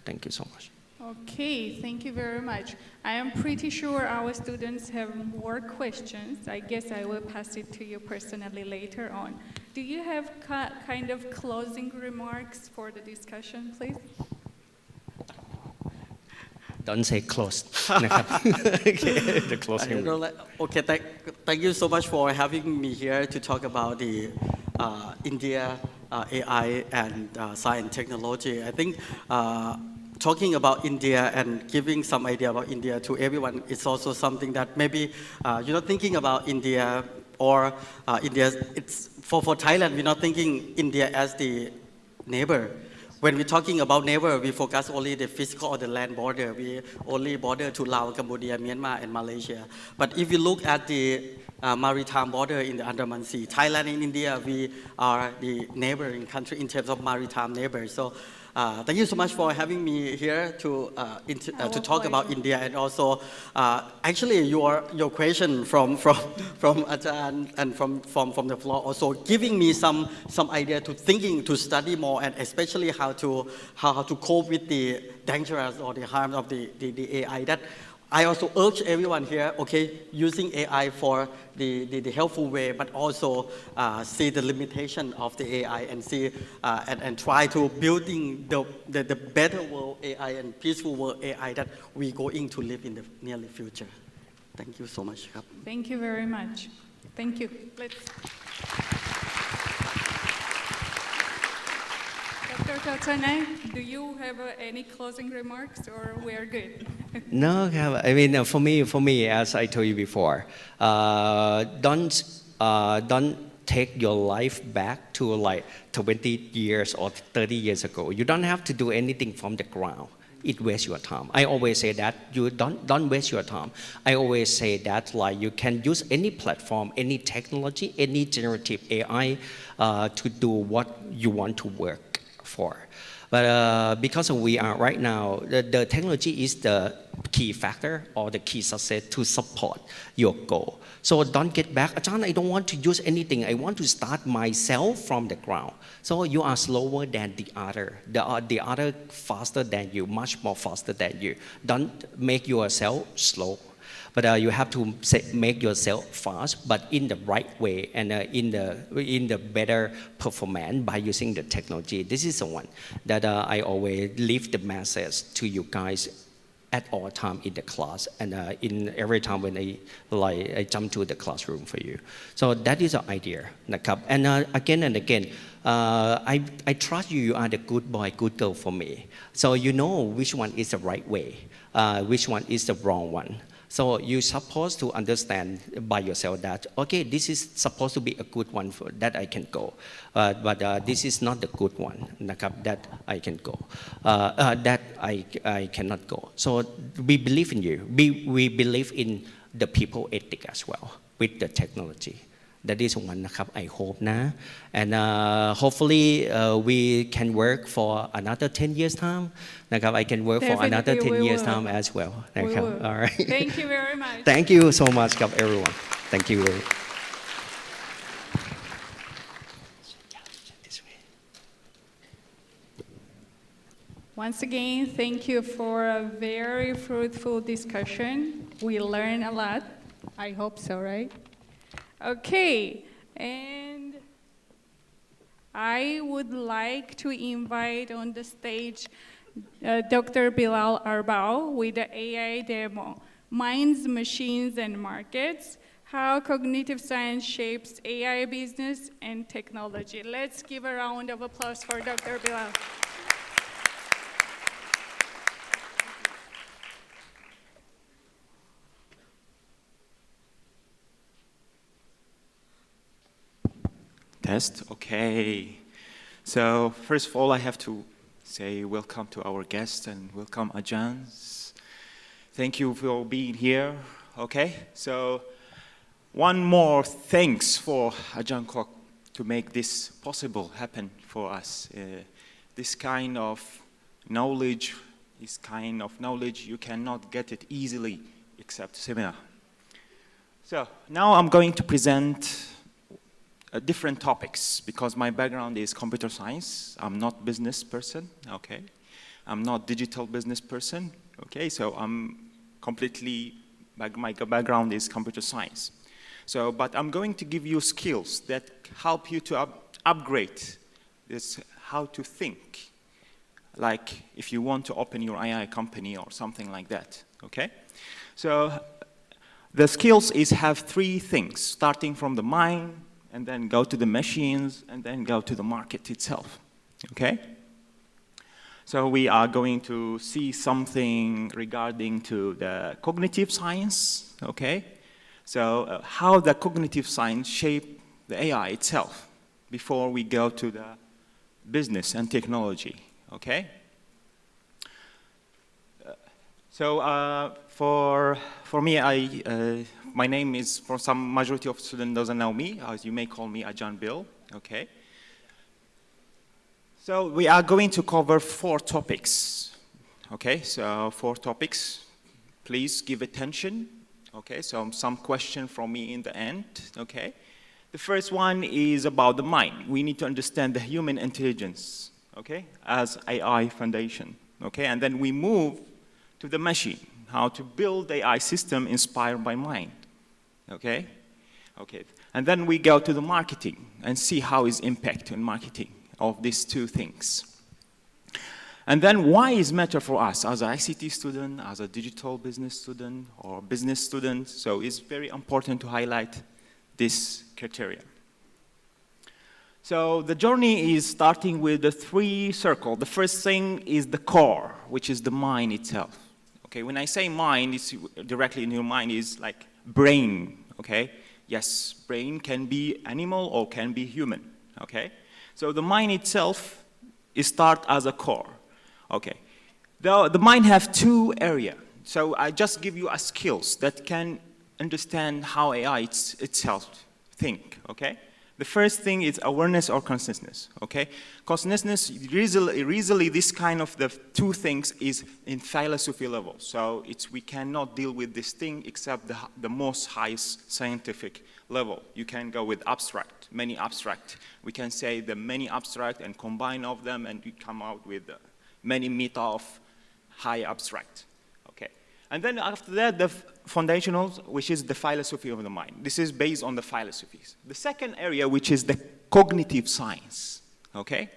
Thank you so much. Okay, thank you very much. I am pretty sure our students have more questions. I guess I will pass it to you personally later on. Do you have kind of closing remarks for the discussion, please? Don't say close. The closing. Okay, thank you so much for having me here to talk about the India AI and science technology. I think talking about India and giving some idea about India to everyone is also something that maybe you're not thinking about India or India. It's for Thailand, we're not thinking India as the neighbor. When we're talking about neighbor, we focus only the physical or the land border. We only border to Laos, Cambodia, Myanmar, and Malaysia. But if you look at the maritime border in the Andaman Sea, Thailand and India, we are the neighboring country in terms of maritime neighbors. So thank you so much for having me here to talk about India, and also actually your question from Ajahn and from the floor also giving me some idea to thinking to study more, and especially how to cope with the dangers or the harm of the AI. That I also urge everyone here, okay, using AI for the helpful way, but also see the limitation of the AI and see and try to building the better world AI and peaceful world AI that we going to live in the near future. Thank you so much. Thank you very much. Thank you. Dr. Kaltanai, do you have any closing remarks, or we are good? No, for me, as I told you before, don't take your life back to like 20 years or 30 years ago. You don't have to do anything from the ground. It wastes your time. I always say that you don't waste your time. I always say that like you can use any platform, any technology, any generative AI to do what you want to work for. But because we are right now, the technology is the key factor or the key success to support your goal. So don't get back, Ajahn, I don't want to use anything. I want to start myself from the ground. So you are slower than the other. The other faster than you, much more faster than you. Don't make yourself slow. But you have to make yourself fast, but in the right way and in the better performance by using the technology. This is the one that I always leave the message to you guys at all time in the class and in every time when I jump to the classroom for you. So that is the idea. And again and again, I trust you are the good boy, good girl for me. So you know which one is the right way, which one is the wrong one. So you're supposed to understand by yourself that, okay, this is supposed to be a good one for that I can go. But this is not the good one that I can go, that I cannot go. So we believe in you. We believe in the people ethic as well with the technology. That is one, I hope. And hopefully we can work for another 10 years time. I can work for another 10 years time as well. All right. Thank you very much. Thank you so much, everyone. Thank you. Once again, thank you for a very fruitful discussion. We learned a lot. I hope so, right? Okay, and I would like to invite on the stage Dr. Bilal Arbao with the AI demo, Minds, Machines, and Markets, How Cognitive Science Shapes AI Business and Technology. Let's give a round of applause for Dr. Bilal. Test, okay. So first of all, I have to say welcome to our guests and welcome Ajahns. Thank you for being here, okay? So one more thanks for Ajahn Kok to make this possible happen for us. This kind of knowledge you cannot get it easily except seminar. So now I'm going to present different topics because my background is computer science. I'm not business person, okay? I'm not digital business person, okay? So I'm completely, my background is computer science. So, but I'm going to give you skills that help you to upgrade this, how to think. Like if you want to open your AI company or something like that, okay? So the skills have three things, starting from the mind, and then go to the machines, and then go to the market itself, okay? So we are going to see something regarding to the cognitive science, okay? So how the cognitive science shape the AI itself before we go to the business and technology, okay? So for me, my name is, for some majority of students doesn't know me, as you may call me Ajahn Bill, okay? So we are going to cover 4 topics, okay? So 4 topics, please give attention, okay? So some question from me in the end, okay? The first one is about the mind. We need to understand the human intelligence, okay? As AI foundation, okay? And then we move to the machine, how to build AI system inspired by mind. Okay? Okay. And then we go to the marketing and see how is impact in marketing of these 2 things. And then why is matter for us as an ICT student, as a digital business student, or business student? So it's very important to highlight this criteria. So the journey is starting with the 3 circles. The first thing is the core, which is the mind itself. Okay, when I say mind, it's directly in your mind is like brain, okay? Yes, brain can be animal or can be human, okay? So the mind itself is start as a core, okay? The mind have 2 areas. So I just give you a skills that can understand how AI itself think, okay? The first thing is awareness or consciousness, okay? Consciousness, easily this kind of the 2 things is in philosophy level. So we cannot deal with this thing except the most highest scientific level. You can go with abstract, many abstract. We can say the many abstract and combine of them and we come out with many meta of high abstract, okay? And then after that, the foundationals, which is the philosophy of the mind. This is based on the philosophies. The second area, which is the cognitive science, okay,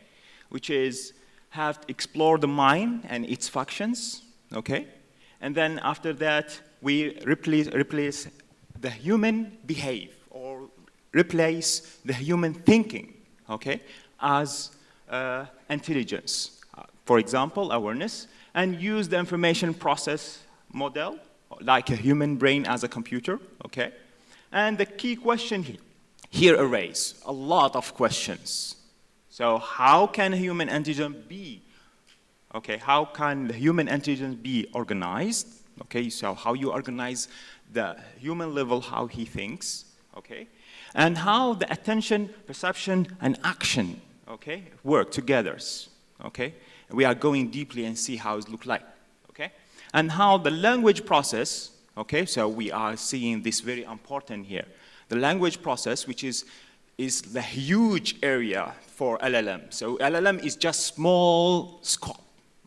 which is have to explore the mind and its functions, okay, and then after that we replace the human behavior or replace the human thinking, okay, as intelligence, for example, awareness, and use the information process model, like a human brain as a computer, okay? And the key question here arrays a lot of questions. So how can human intelligence be, okay, how can the human intelligence be organized, okay, so how you organize the human level, how he thinks, okay, and how the attention, perception, and action, okay, work together, okay? We are going deeply and see how it looks like, okay? And how the language process, okay, so we are seeing this very important here. The language process, which is the huge area for LLM. So LLM is just small scope,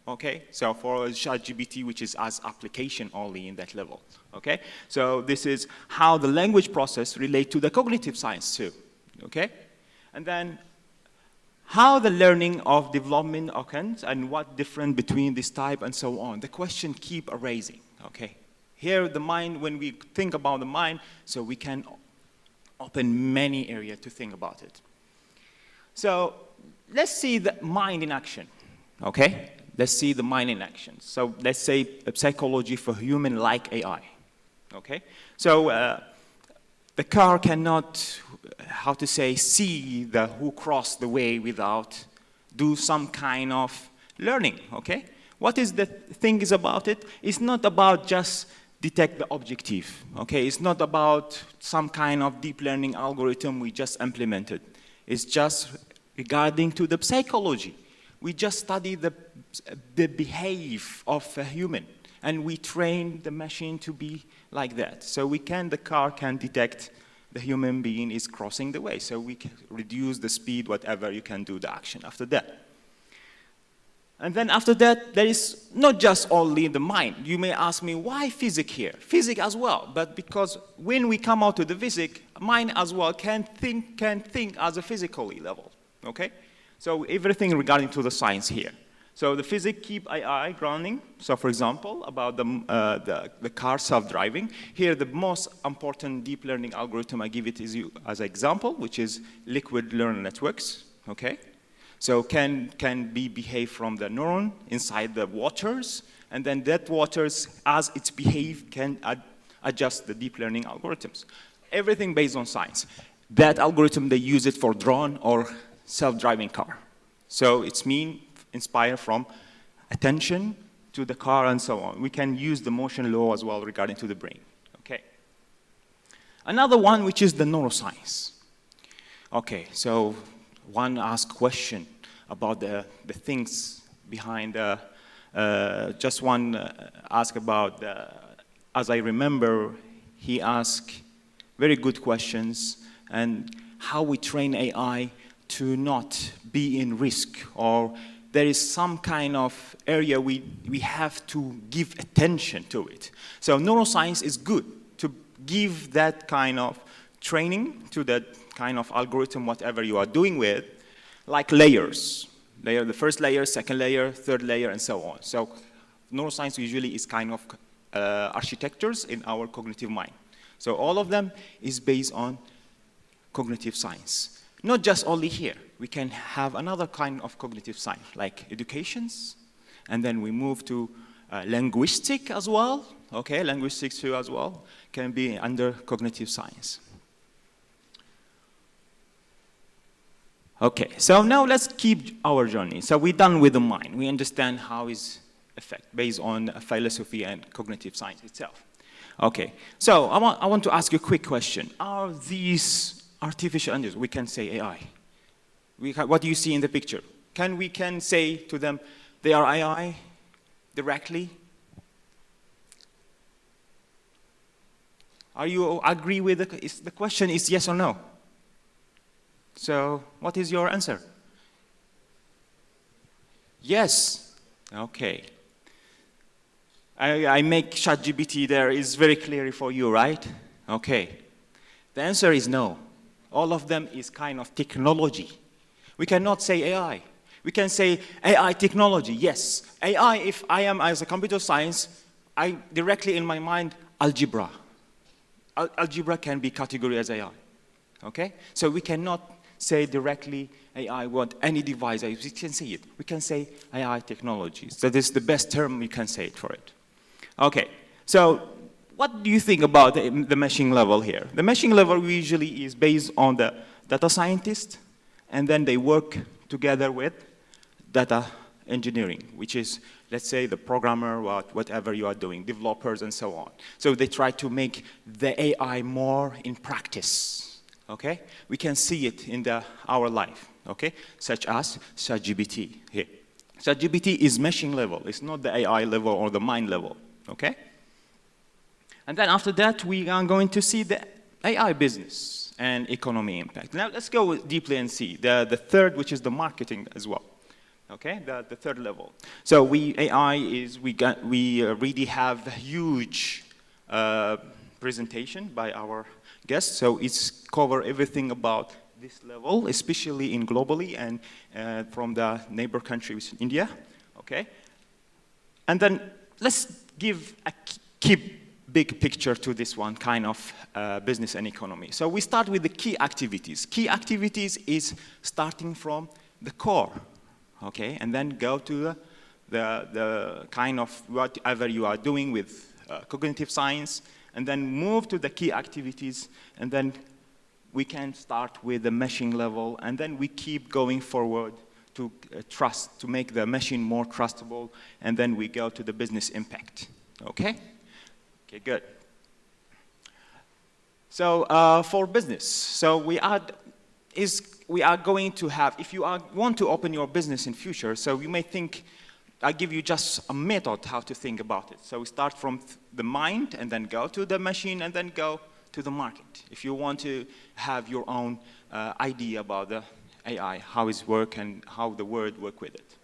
okay? So for ChatGPT, which is as application only in that level, okay? So this is how the language process relate to the cognitive science too, okay? And then how the learning of development occurs and what difference between this type and so on. The question keep arising, okay? Here the mind, when we think about the mind, so we can open many areas to think about it. So let's see the mind in action, okay? Let's see the mind in action. So let's say a psychology for human like AI, okay? So the car cannot, how to say, see the who crossed the way without do some kind of learning, okay? What is the thing is about it? It's not about just detect the objective, okay? It's not about some kind of deep learning algorithm we just implemented. It's just regarding to the psychology. We just study the behavior of a human, and we train the machine to be like that. So the car can detect the human being is crossing the way. So we can reduce the speed, whatever, you can do the action after that. And then after that, there is not just only the mind. You may ask me, why physics here? Physics as well, but because when we come out to the physics, mind as well can think as a physically level, okay? So everything regarding to the science here. So the physics keep AI grounding. So for example, about the car self-driving. Here the most important deep learning algorithm I give it is as an example, which is liquid neural networks, okay? So can be behave from the neuron inside the waters, and then that waters, as it's behave, can adjust the deep learning algorithms. Everything based on science. That algorithm, they use it for drone or self-driving car. So it's inspired from attention to the car and so on. We can use the motion law as well regarding to the brain, okay? Another one, which is the neuroscience. Okay, so one asked question about the things behind, just one asked about, as I remember, he asked very good questions and how we train AI to not be in risk, or there is some kind of area we have to give attention to it. So neuroscience is good to give that kind of training to that kind of algorithm, whatever you are doing with, like layers. The first layer, second layer, third layer, and so on. So neuroscience usually is kind of architectures in our cognitive mind. So all of them is based on cognitive science. Not just only here. We can have another kind of cognitive science, like educations, and then we move to linguistic as well. Okay, linguistics too as well can be under cognitive science. Okay, so now let's keep our journey. So we're done with the mind. We understand how is effect based on philosophy and cognitive science itself. Okay, so I want to ask you a quick question. Are these artificial intelligence, we can say AI. What do you see in the picture? We can say to them, they are AI directly? Are you agree with the question is yes or no? So what is your answer? Yes. Okay. I make ChatGPT there is very clear for you, right? Okay. The answer is no. All of them is kind of technology. We cannot say AI. We can say AI technology, yes. AI, if I am as a computer science, I directly in my mind, algebra. Algebra can be categorized as AI, okay? So we cannot say directly AI what any device, we can say it. We can say AI technology. So this is the best term we can say for it. Okay, so what do you think about the machine level here? The machine level usually is based on the data scientist, and then they work together with data engineering, which is, let's say, the programmer, whatever you are doing, developers, and so on. So they try to make the AI more in practice, okay? We can see it in our life, okay? Such as ChatGPT here. ChatGPT is machine level. It's not the AI level or the mind level, okay? And then after that, we are going to see the AI business and economy impact. Now let's go deeply and see the third, which is the marketing as well. Okay, the third level. So AI is, we really have a huge presentation by our guests. So it's cover everything about this level, especially in globally and from the neighbor country, which is India. Okay, and then let's give a big picture to this one kind of business and economy. So we start with the key activities. Key activities is starting from the core. Okay, and then go to the kind of whatever you are doing with cognitive science, and then move to the key activities, and then we can start with the machine level, and then we keep going forward to to make the machine more trustable, and then we go to the business impact. Okay? Okay, good. So for business, so we are going to have, if you want to open your business in future, so you may think, I give you just a method how to think about it. So we start from the mind, and then go to the machine, and then go to the market. If you want to have your own idea about the AI, how it works and how the world work with it.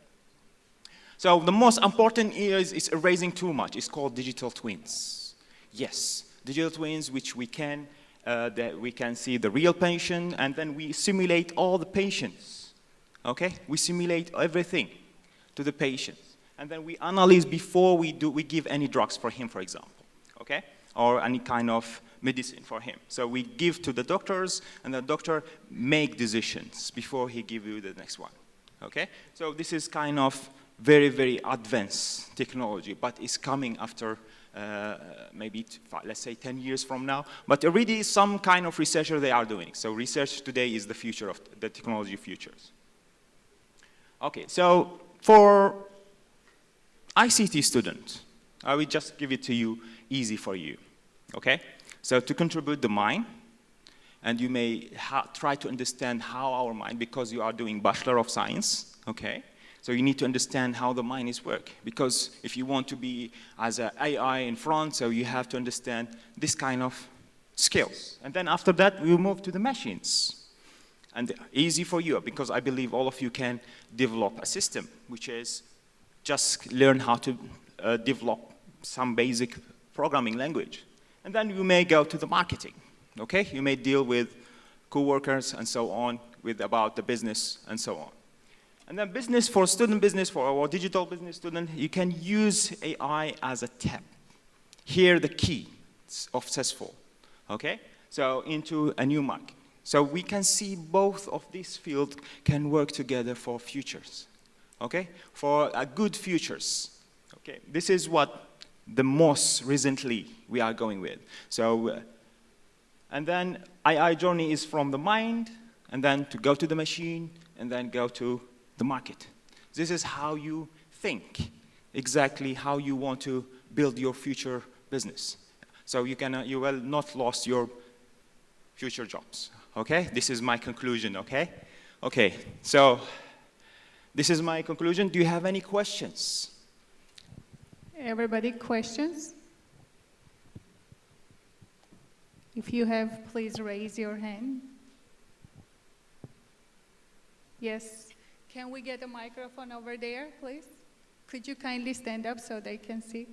So the most important is erasing too much. It's called digital twins. Yes, digital twins, which we can that we can see the real patient, and then we simulate all the patients. Okay, we simulate everything to the patients, and then we analyze before we give any drugs for him, for example. Okay, or any kind of medicine for him. So we give to the doctors, and the doctor make decisions before he give you the next one. Okay, so this is kind of very, very advanced technology, but it's coming after maybe, let's say, 10 years from now. But already some kind of researcher they are doing. So research today is the future of the technology futures. Okay, so for ICT students, I will just give it to you easy for you. Okay, so to contribute the mind, and you may try to understand how our mind, because you are doing Bachelor of Science, okay? So you need to understand how the mind is work, because if you want to be as an AI in front, so you have to understand this kind of skills. And then after that, we'll move to the machines. And easy for you, because I believe all of you can develop a system, which is just learn how to develop some basic programming language. And then you may go to the marketing, okay? You may deal with co-workers and so on, about the business and so on. And then business, for student business, for our digital business student, you can use AI as a tab. Here, the key of successful, okay? So into a new market. So we can see both of these fields can work together for futures, okay? For a good futures, okay? This is what the most recently we are going with. So, and then AI journey is from the mind, and then to go to the machine, and then go to the market. This is how you think, exactly how you want to build your future business. So you will not lose your future jobs, okay? This is my conclusion, okay? Okay, so this is my conclusion. Do you have any questions? Everybody, questions? If you have, please raise your hand. Yes. Can we get a microphone over there, please? Could you kindly stand up so they can see?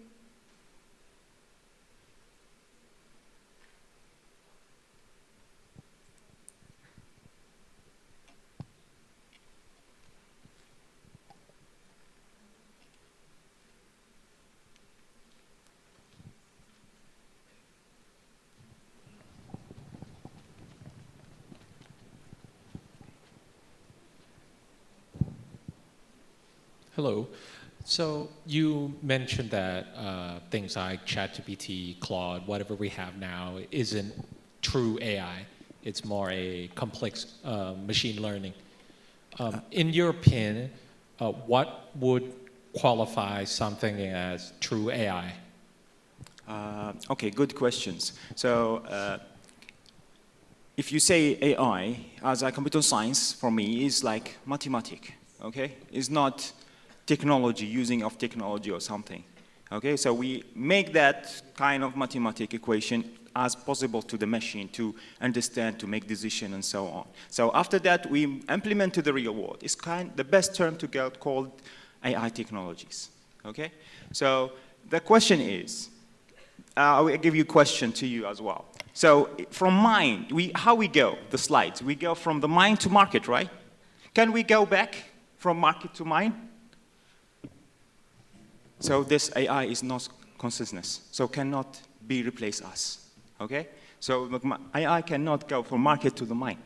Hello. So you mentioned that things like ChatGPT, Claude, whatever we have now isn't true AI. It's more a complex machine learning. In your opinion, what would qualify something as true AI? Okay, good questions. So if you say AI as a computer science, for me, is like mathematics, okay? It's not technology, using of technology or something, okay? So we make that kind of mathematical equation as possible to the machine to understand, to make decision and so on. So after that, we implement to the real world. It's the best term to get called AI technologies, okay? So the question is, I will give you a question to you as well. So from mind, how we go, the slides, we go from the mind to market, right? Can we go back from market to mind? So this AI is not consciousness, so cannot be replace us, okay? So AI cannot go from market to the mind,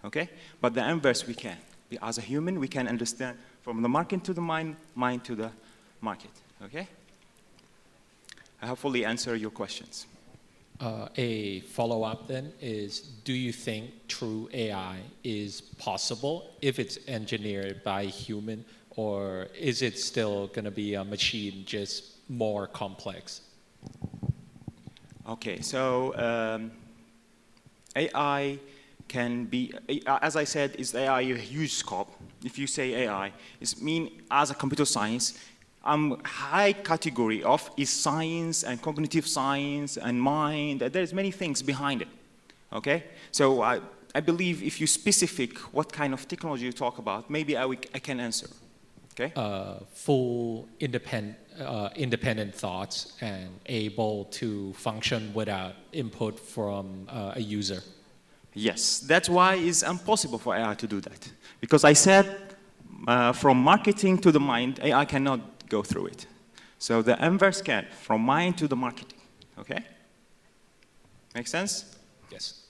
okay? But the inverse we can. As a human, we can understand from the market to the mind, mind to the market, okay? I hopefully answer your questions. A follow-up then is, do you think true AI is possible if it's engineered by human, or is it still going to be a machine, just more complex? Okay, so AI can be, as I said, is AI a huge scope? If you say AI, it means as a computer science, high category of is science and cognitive science and mind. There's many things behind it, okay? So I believe if you specific what kind of technology you talk about, maybe I can answer, okay? Full independent thoughts and able to function without input from a user. Yes, that's why it's impossible for AI to do that. Because I said from marketing to the mind, AI cannot go through it. So the inverse can, from mind to the marketing, okay? Make sense? Yes.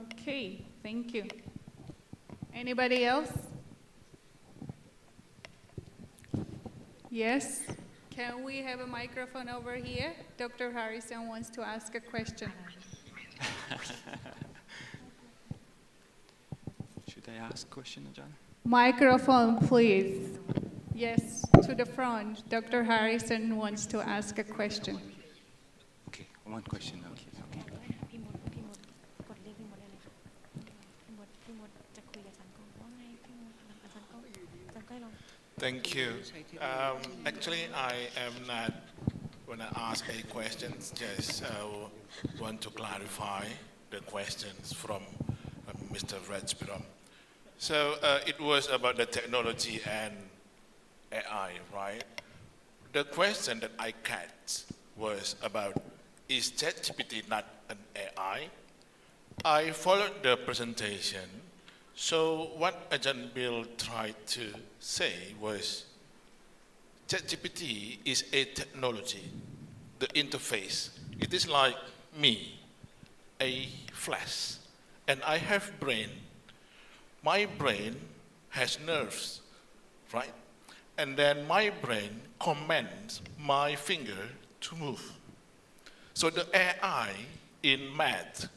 Okay, thank you. Anybody else? Yes? Can we have a microphone over here? Dr. Harrison wants to ask a question. Should I ask a question, Ajahn? Microphone, please. Yes, to the front. Dr. Harrison wants to ask a question. Okay, one question, okay. Thank you. Actually, I am not going to ask any questions, just want to clarify the questions from Mr. Redspiron. So it was about the technology and AI, right? The question that I got was about, is ChatGPT not an AI? I followed the presentation. So what Ajahn Bill tried to say was, ChatGPT is a technology, the interface. It is like me, a flash, and I have brain. My brain has nerves, right? And then my brain commands my finger to move. So the AI in math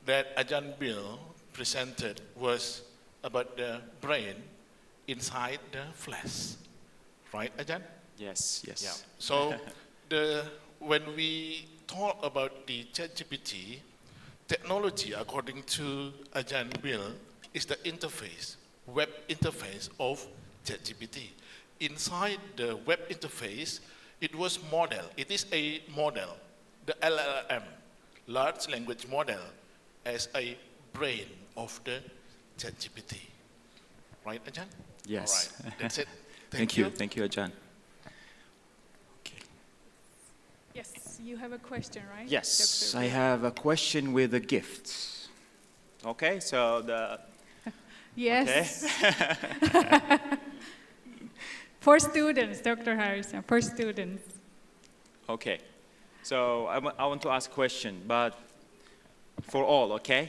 that Ajahn Bill presented was about the brain inside the flesh, right, Ajahn? Yes, yes. Yeah. So when we talk about the ChatGPT, technology, according to Ajahn Bill, is the interface, web interface of ChatGPT. Inside the web interface, it was model. It is a model, the LLM, large language model, as a brain of the ChatGPT. Right, Ajahn? Yes. All right, that's it. Thank you. Thank you, Ajahn. Okay. Yes, you have a question, right? Yes, Dr. I have a question with a gift. Okay, so the... Yes. Okay. For students, Dr. Harrison, for students. Okay, so I want to ask a question, but for all, okay?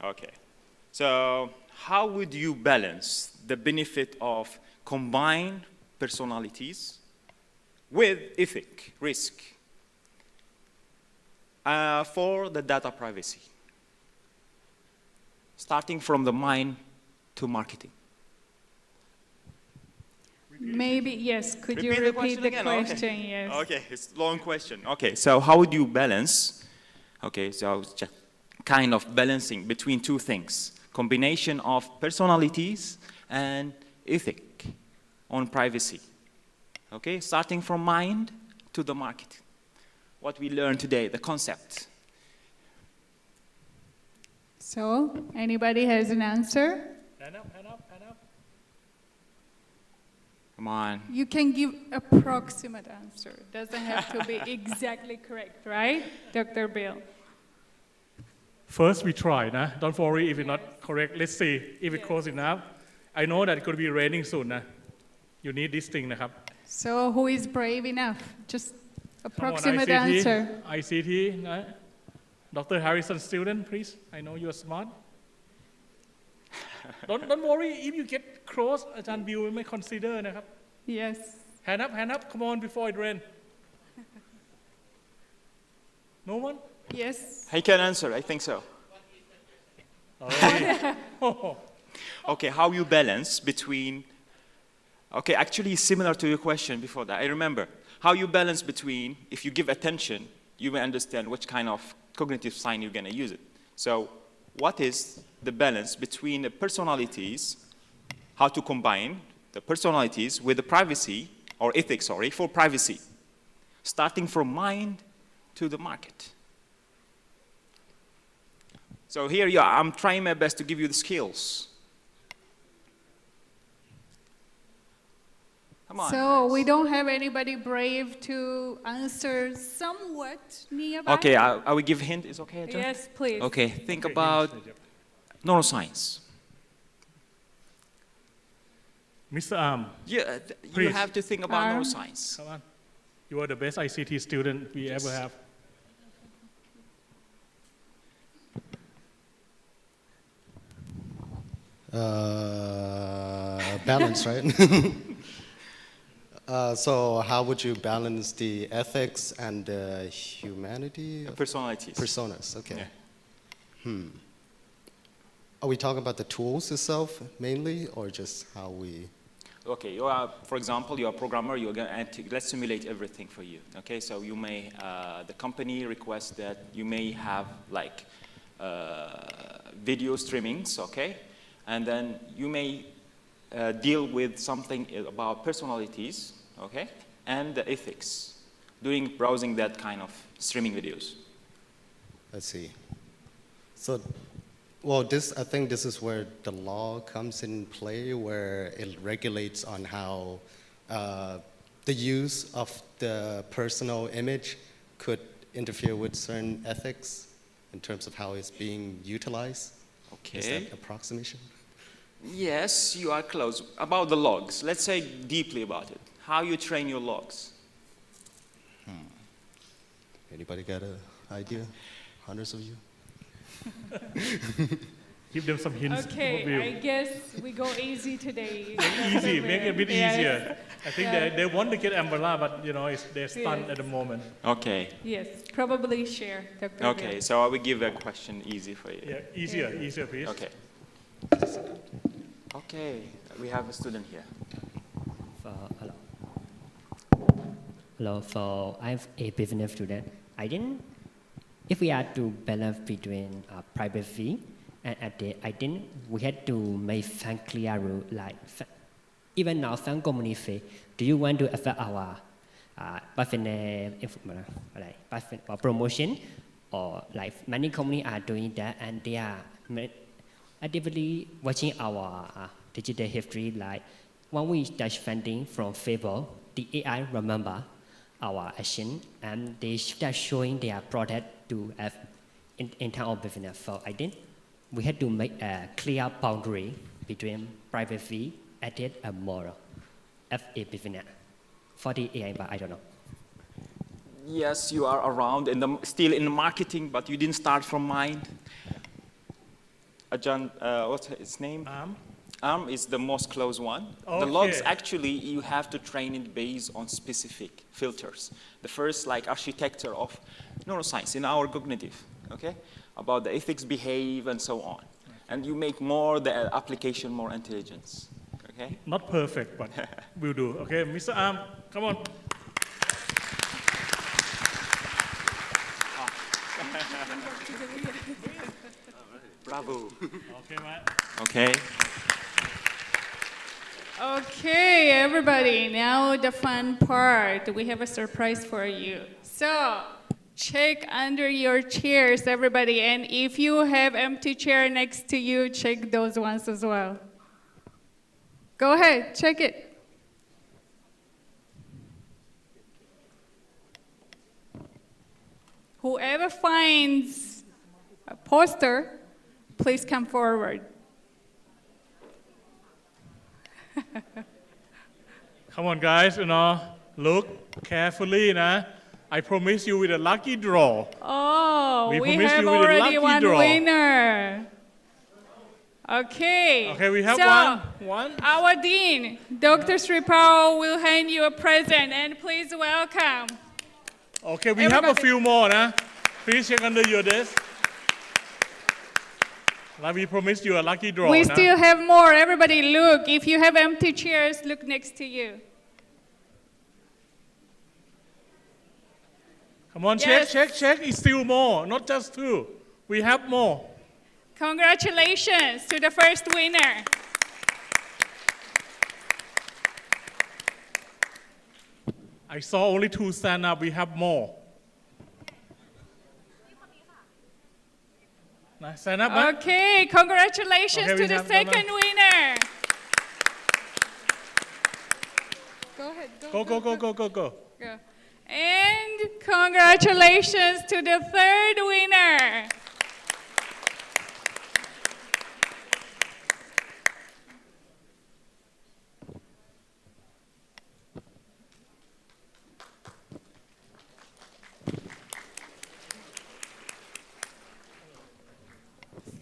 Okay, so how would you balance the benefit of combine personalities with ethic, risk, for the data privacy, starting from the mind to marketing. Maybe, yes. Could you repeat the question? Yes. Okay, it's a long question. Okay, so how would you balance? Okay, so just kind of balancing between two things, combination of personalities and ethic on privacy. Okay, starting from mind to the market. What we learned today, the concept. So, anybody has an answer? Hand up, hand up, hand up. Come on. You can give approximate answer. Doesn't have to be exactly correct, right, Dr. Bill? First, we try. Nah? Don't worry if it's not correct. Let's see if it's close enough. I know that it's going to be raining soon. Nah? You need this thing. Nah? So, who is brave enough? Just approximate ICT, answer. ICT. Nah? Dr. Harrison, student, please. I know you're smart. Don't worry if you get close. Ajahn Bill may consider. Nah? Yes. Hand up. Come on before it rains. No one? Yes. I can answer, I think so. Oh. Okay, how you balance between, okay, actually similar to your question before that, I remember. How you balance between, if you give attention, you may understand which kind of cognitive sign you're gonna use it. So what is the balance between the personalities, how to combine the personalities with the privacy, or ethics, sorry, for privacy, starting from mind to the market. So here you are, I'm trying my best to give you the skills. Come on. So we don't have anybody brave to answer somewhat nearby? Okay, I will give a hint, is okay? Ajahn? Yes, please. Okay, think about neuroscience. Mr. Arm. Yeah, you please. have to think about neuroscience. Come on. You are the best ICT student we ever have. Balance, right? So how would you balance the ethics and the humanity? Personalities. Personas, okay. Yeah. Are we talking about the tools itself mainly, or just how we? Okay, you are, for example, you're a programmer, you're going to, let's simulate everything for you. Okay, so you may, the company requests that you may have like video streamings, okay? And then you may deal with something about personalities, okay? And the ethics during browsing that kind of streaming videos. Let's see. So, well, I think this is where the law comes in play, where it regulates on how the use of the personal image could interfere with certain ethics in terms of how it's being utilized. Okay. Is that approximation? Yes, you are close. About the logs, let's say deeply about it. How you train your logs. Anybody got an idea? Hundreds of you? Give them some hints. Okay, I guess we go easy today. Easy, make it a bit Yes. easier. I think they want to get umbrella, but you know, they're stunned Yes. at the moment. Okay. Yes, probably share, Dr. Okay, Bill. so I will give a question easy for you. Yeah, easier, please. Okay. Okay, we have a student here. Hello, I'm a business student. If we are to balance between privacy and ethics, I think we had to make some clear rule. Like even now, some companies say, "Do you want to affect our business or promotion?" Or like many companies are doing that, and they are actively watching our digital history. Like when we touch funding from Facebook, the AI remember our action, and they start showing their product to us in terms of business. So I think we had to make a clear boundary between privacy, ethics, and moral as a business. For the AI, but I don't know. Yes, you are around, still in the marketing, but you didn't start from mind. Ajahn, what's his name? ARM is the most close one. Okay. The logs, actually, you have to train it based on specific filters. The first, like architecture of neuroscience in our cognitive, okay? About the ethics, behave, and so on. And you make more the application more intelligence, okay? Not perfect, but we'll do. Okay, Mr. Arm, come on. Bravo. Okay, Matt. Okay. Okay, everybody, now the fun part. We have a surprise for you. So, check under your chairs, everybody, and if you have empty chair next to you, check those ones as well. Go ahead, check it. Whoever finds a poster, please come forward. Come on, guys, look carefully, I promise you with a lucky draw. Oh, we promise have you with a already lucky one draw. winner. Okay. Okay, we have so, one. Our dean, Dr. Sripal, will hand you a present, and please welcome. Okay, we have a few more, Please check under your desk. Like we promised you a lucky draw. We still have more. Everybody look. If you have empty chairs, look next to you. Come on, Yes. check. It's still more, not just two. We have more. Congratulations to the first winner. I saw only two stand up. We have more. Stand up, Okay, congratulations Okay, we to the have second another. winner. Go ahead. Go. Go. And congratulations to the third winner.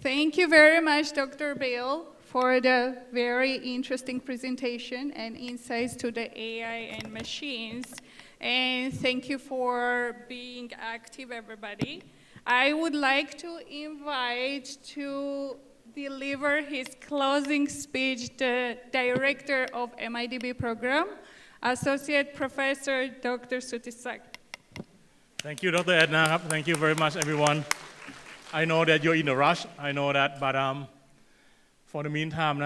Thank you very much, Dr. Bill, for the very interesting presentation and insights to the AI and machines. And thank you for being active, everybody. I would like to invite to deliver his closing speech the director of MIDB program, Associate Professor Dr. Sutisak. Thank you, Dr. Edna. Thank you very much, everyone. I know that you're in a rush. I know that, but for the meantime,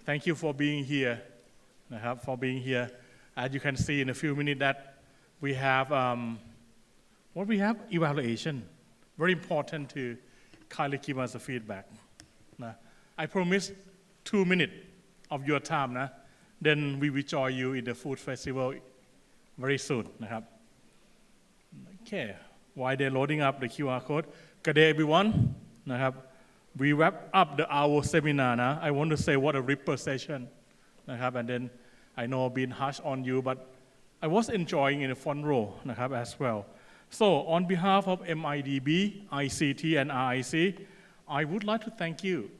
thank you for being here. For being here. As you can see in a few minutes that we have, what we have? Evaluation. Very important to kindly give us a feedback. I promise 2 minutes of your time. Then we will join you in the food festival very soon. Okay, while they're loading up the QR code, good day, everyone. We wrap up our seminar. I want to say what a ripper session. And then I know being harsh on you, but I was enjoying in the front row as well. So on behalf of MIDB, ICT, and RIC, I would like to thank you,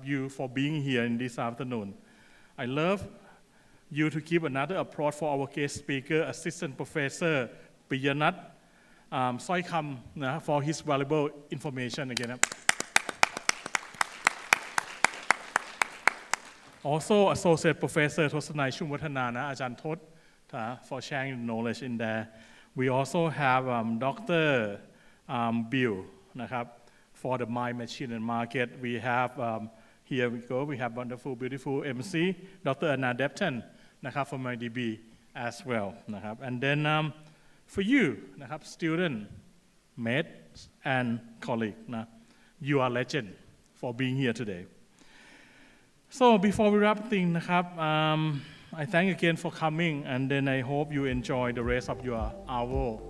you for being here in this afternoon. I love you to give another applause for our guest speaker, Assistant Professor Piyanat Soikam, for his valuable information again. Also, Associate Professor Tosanai Shumwathana, Ajahn Thot, for sharing the knowledge in there. We also have Dr. Bill, for the Mind, Machine, and Market. We have, here we go, we have wonderful, beautiful MC, Dr. Anna Depton, from MIDB as well. And then for you, student, mates, and colleague, you are legend for being here today. So before we wrap things, I thank again for coming, and then I hope you enjoy the rest of your hour.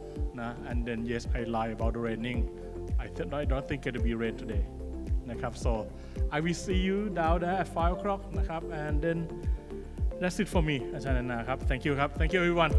And then yes, I lied about the raining. I don't think it'll be rain today. So I will see you down there at 5 o'clock. And then that's it for me, Ajahn Anna. Thank you, everyone.